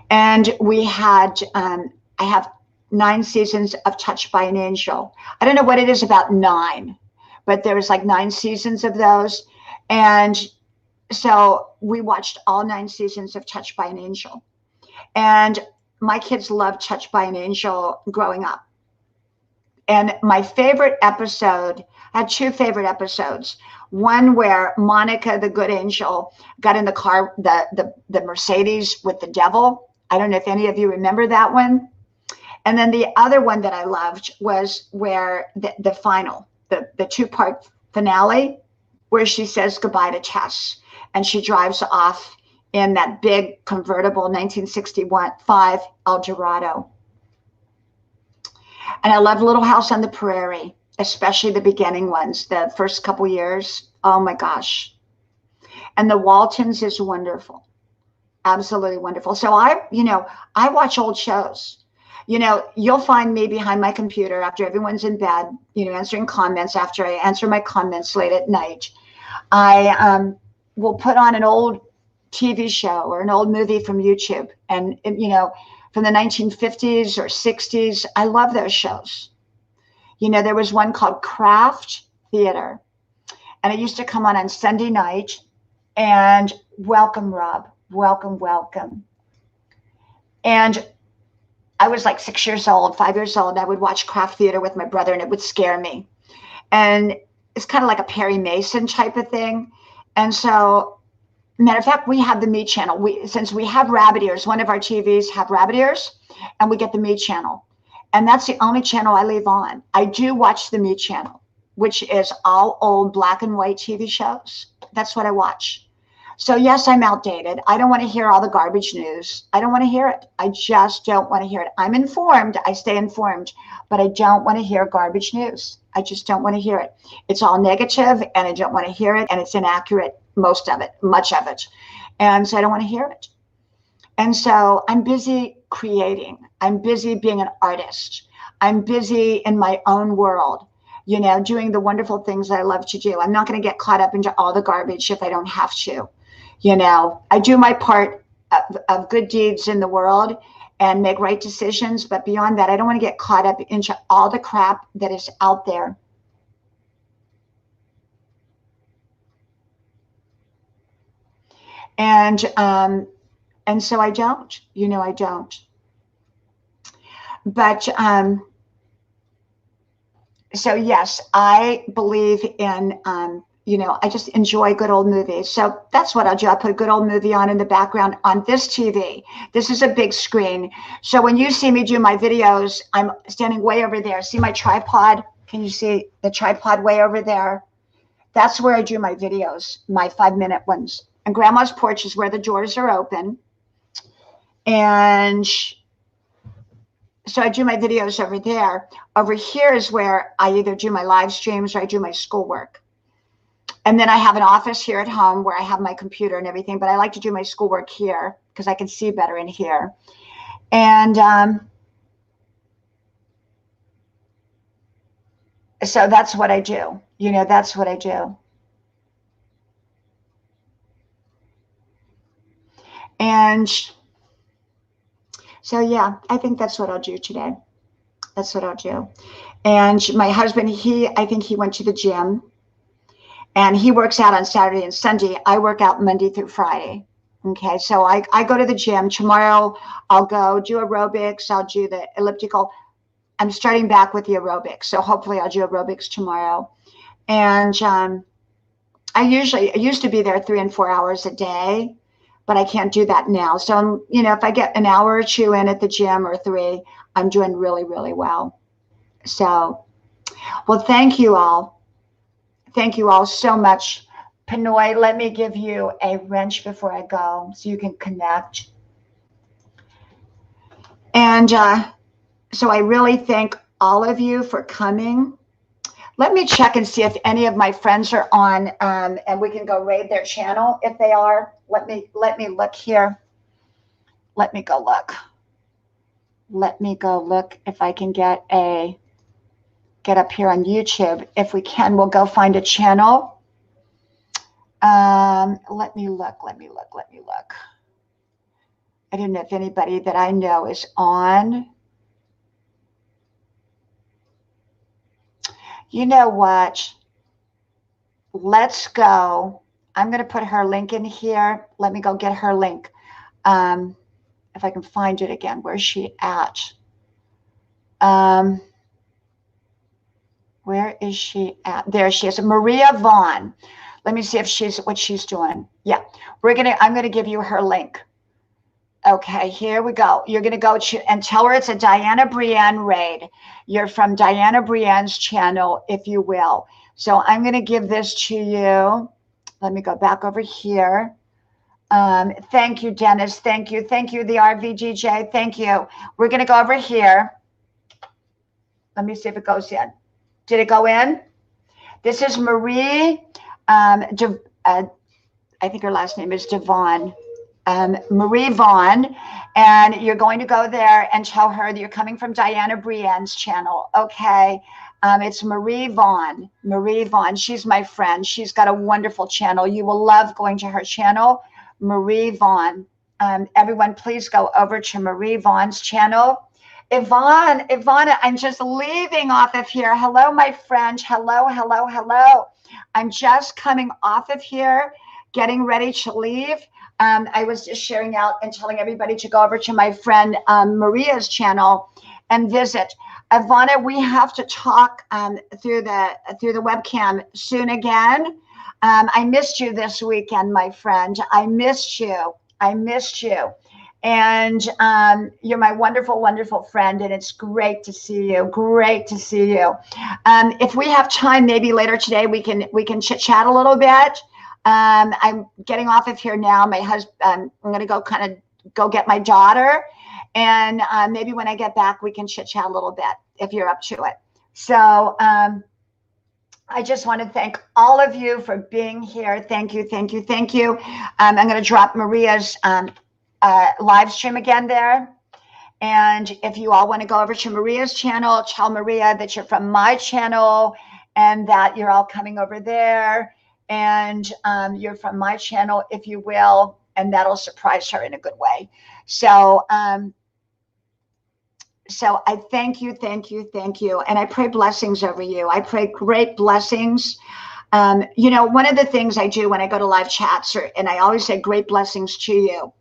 And we had, I have 9 seasons of Touched by an Angel. I don't know what it is about 9, but there was like 9 seasons of those. And so we watched all 9 seasons of Touched by an Angel. And my kids loved Touched by an Angel growing up. And my favorite episode, I had 2 favorite episodes. One where Monica, the good angel, got in the car, the Mercedes with the devil. I don't know if any of you remember that one. And then the other one that I loved was where the final, the 2-part finale, where she says goodbye to Tess. And she drives off in that big convertible 1965 Eldorado. And I love Little House on the Prairie, especially the beginning ones, the first couple years. Oh my gosh. And the Waltons is wonderful. Absolutely wonderful. So I watch old shows. You know, you'll find me behind my computer after everyone's in bed, you know, answering comments after I answer my comments late at night. I will put on an old TV show or an old movie from YouTube and you know, from the 1950s or 60s. I love those shows. You know, there was one called Craft Theater, and it used to come on Sunday night. And welcome, Rob. Welcome, welcome. And I was like 6 years old, 5 years old. And I would watch Craft Theater with my brother, and it would scare me. And it's kind of like a Perry Mason type of thing. And so, matter of fact, we have the Me Channel. Since we have rabbit ears, one of our TVs have rabbit ears, and we get the Me Channel. And that's the only channel I leave on. I do watch the Me Channel, which is all old black and white TV shows. That's what I watch. So yes, I'm outdated. I don't want to hear all the garbage news. I don't want to hear it. I just don't want to hear it. I'm informed. I stay informed, but I don't want to hear garbage news. I just don't want to hear it. It's all negative, and I don't want to hear it, and it's inaccurate, most of it, much of it. And so I don't want to hear it. And so I'm busy creating. I'm busy being an artist. I'm busy in my own world, you know, doing the wonderful things I love to do. I'm not going to get caught up into all the garbage if I don't have to. You know, I do my part of good deeds in the world and make right decisions. But beyond that, I don't want to get caught up into all the crap that is out there. And so I don't, you know, I don't. But so yes, I believe in You know, I just enjoy good old movies. So that's what I'll do. I'll put a good old movie on in the background on this TV. This is a big screen. So when you see me do my videos, I'm standing way over there. See my tripod? Can you see the tripod way over there? That's where I do my videos, my 5-minute ones. And Grandma's porch is where the doors are open. And so I do my videos over there. Over here is where I either do my live streams or I do my schoolwork. And then I have an office here at home where I have my computer and everything, but I like to do my schoolwork here because I can see better in here. And so that's what I do. You know, that's what I do. And so, yeah, I think that's what I'll do today. That's what I'll do. And my husband, I think he went to the gym. And he works out on Saturday and Sunday. I work out Monday through Friday. Okay, so I go to the gym. Tomorrow I'll go do aerobics. I'll do the elliptical. I'm starting back with the aerobics. So hopefully I'll do aerobics tomorrow. And I used to be there 3 and 4 hours a day, but I can't do that now. So, you know, if I get an hour or 2 in at the gym or 3, I'm doing really, really well. So, well, thank you all. Thank you all so much. Pinoy, let me give you a wrench before I go so you can connect. And so I really thank all of you for coming. Let me check and see if any of my friends are on, and we can go raid their channel if they are. Let me look here. Let me go look. Let me go look if I can get up here on YouTube. If we can, we'll go find a channel. Let me look. I don't know if anybody that I know is on. You know what? Let's go. I'm going to put her link in here. Let me go get her link. If I can find it again. Where's she at? Where is she at? There she is. Maria Vaughn. Let me see if what she's doing. Yeah. I'm going to give you her link. Okay, here we go. You're going to go and tell her it's a Diana Brienne raid. You're from Diana Brienne's channel, if you will. So I'm going to give this to you. Let me go back over here. Thank you, Dennis. Thank you. Thank you, the RVGJ. Thank you. We're going to go over here. Let me see if it goes in. Did it go in? This is Marie. I think her last name is Devon. Marie Vaughn, and you're going to go there and tell her that you're coming from Diana Brienne's channel. Okay. It's Marie Vaughn. Marie Vaughn. She's my friend. She's got a wonderful channel. You will love going to her channel, Marie Vaughn. Everyone, please go over to Marie Vaughn's channel. Yvonne, I'm just leaving off of here. Hello, my friend. Hello. I'm just coming off of here, getting ready to leave. I was just sharing out and telling everybody to go over to my friend Maria's channel and visit. Ivana, we have to talk through the webcam soon again. I missed you this weekend, my friend. I missed you. And you're my wonderful, wonderful friend, and it's great to see you. If we have time, maybe later today, we can chit chat a little bit. I'm getting off of here now. My husband, I'm going to go get my daughter, and maybe when I get back, we can chit chat a little bit if you're up to it. So I just want to thank all of you for being here. Thank you. I'm going to drop Maria's live stream again there. And if you all want to go over to Maria's channel, tell Maria that you're from my channel and that you're all coming over there. And you're from my channel, if you will, and that'll surprise her in a good way. So, so I thank you. And I pray blessings over you. I pray great blessings. You know, one of the things I do when I go to live chats, and I always say great blessings to you.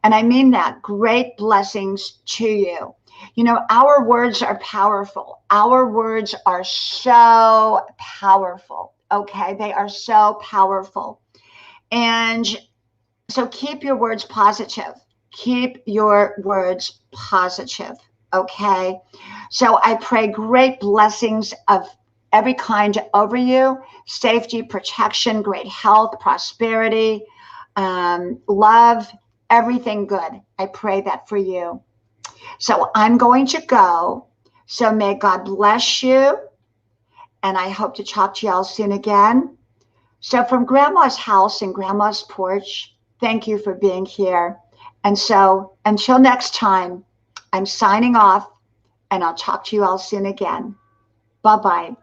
And I mean that, great blessings to you. You know, our words are powerful. Our words are so powerful. Okay, they are so powerful. And so keep your words positive. Keep your words positive. Okay. So I pray great blessings of every kind over you: safety, protection, great health, prosperity, love, everything good. I pray that for you. So I'm going to go. So may God bless you. And I hope to talk to you all soon again. So from Grandma's house and Grandma's porch, thank you for being here. And so until next time, I'm signing off, and I'll talk to you all soon again. Bye-bye.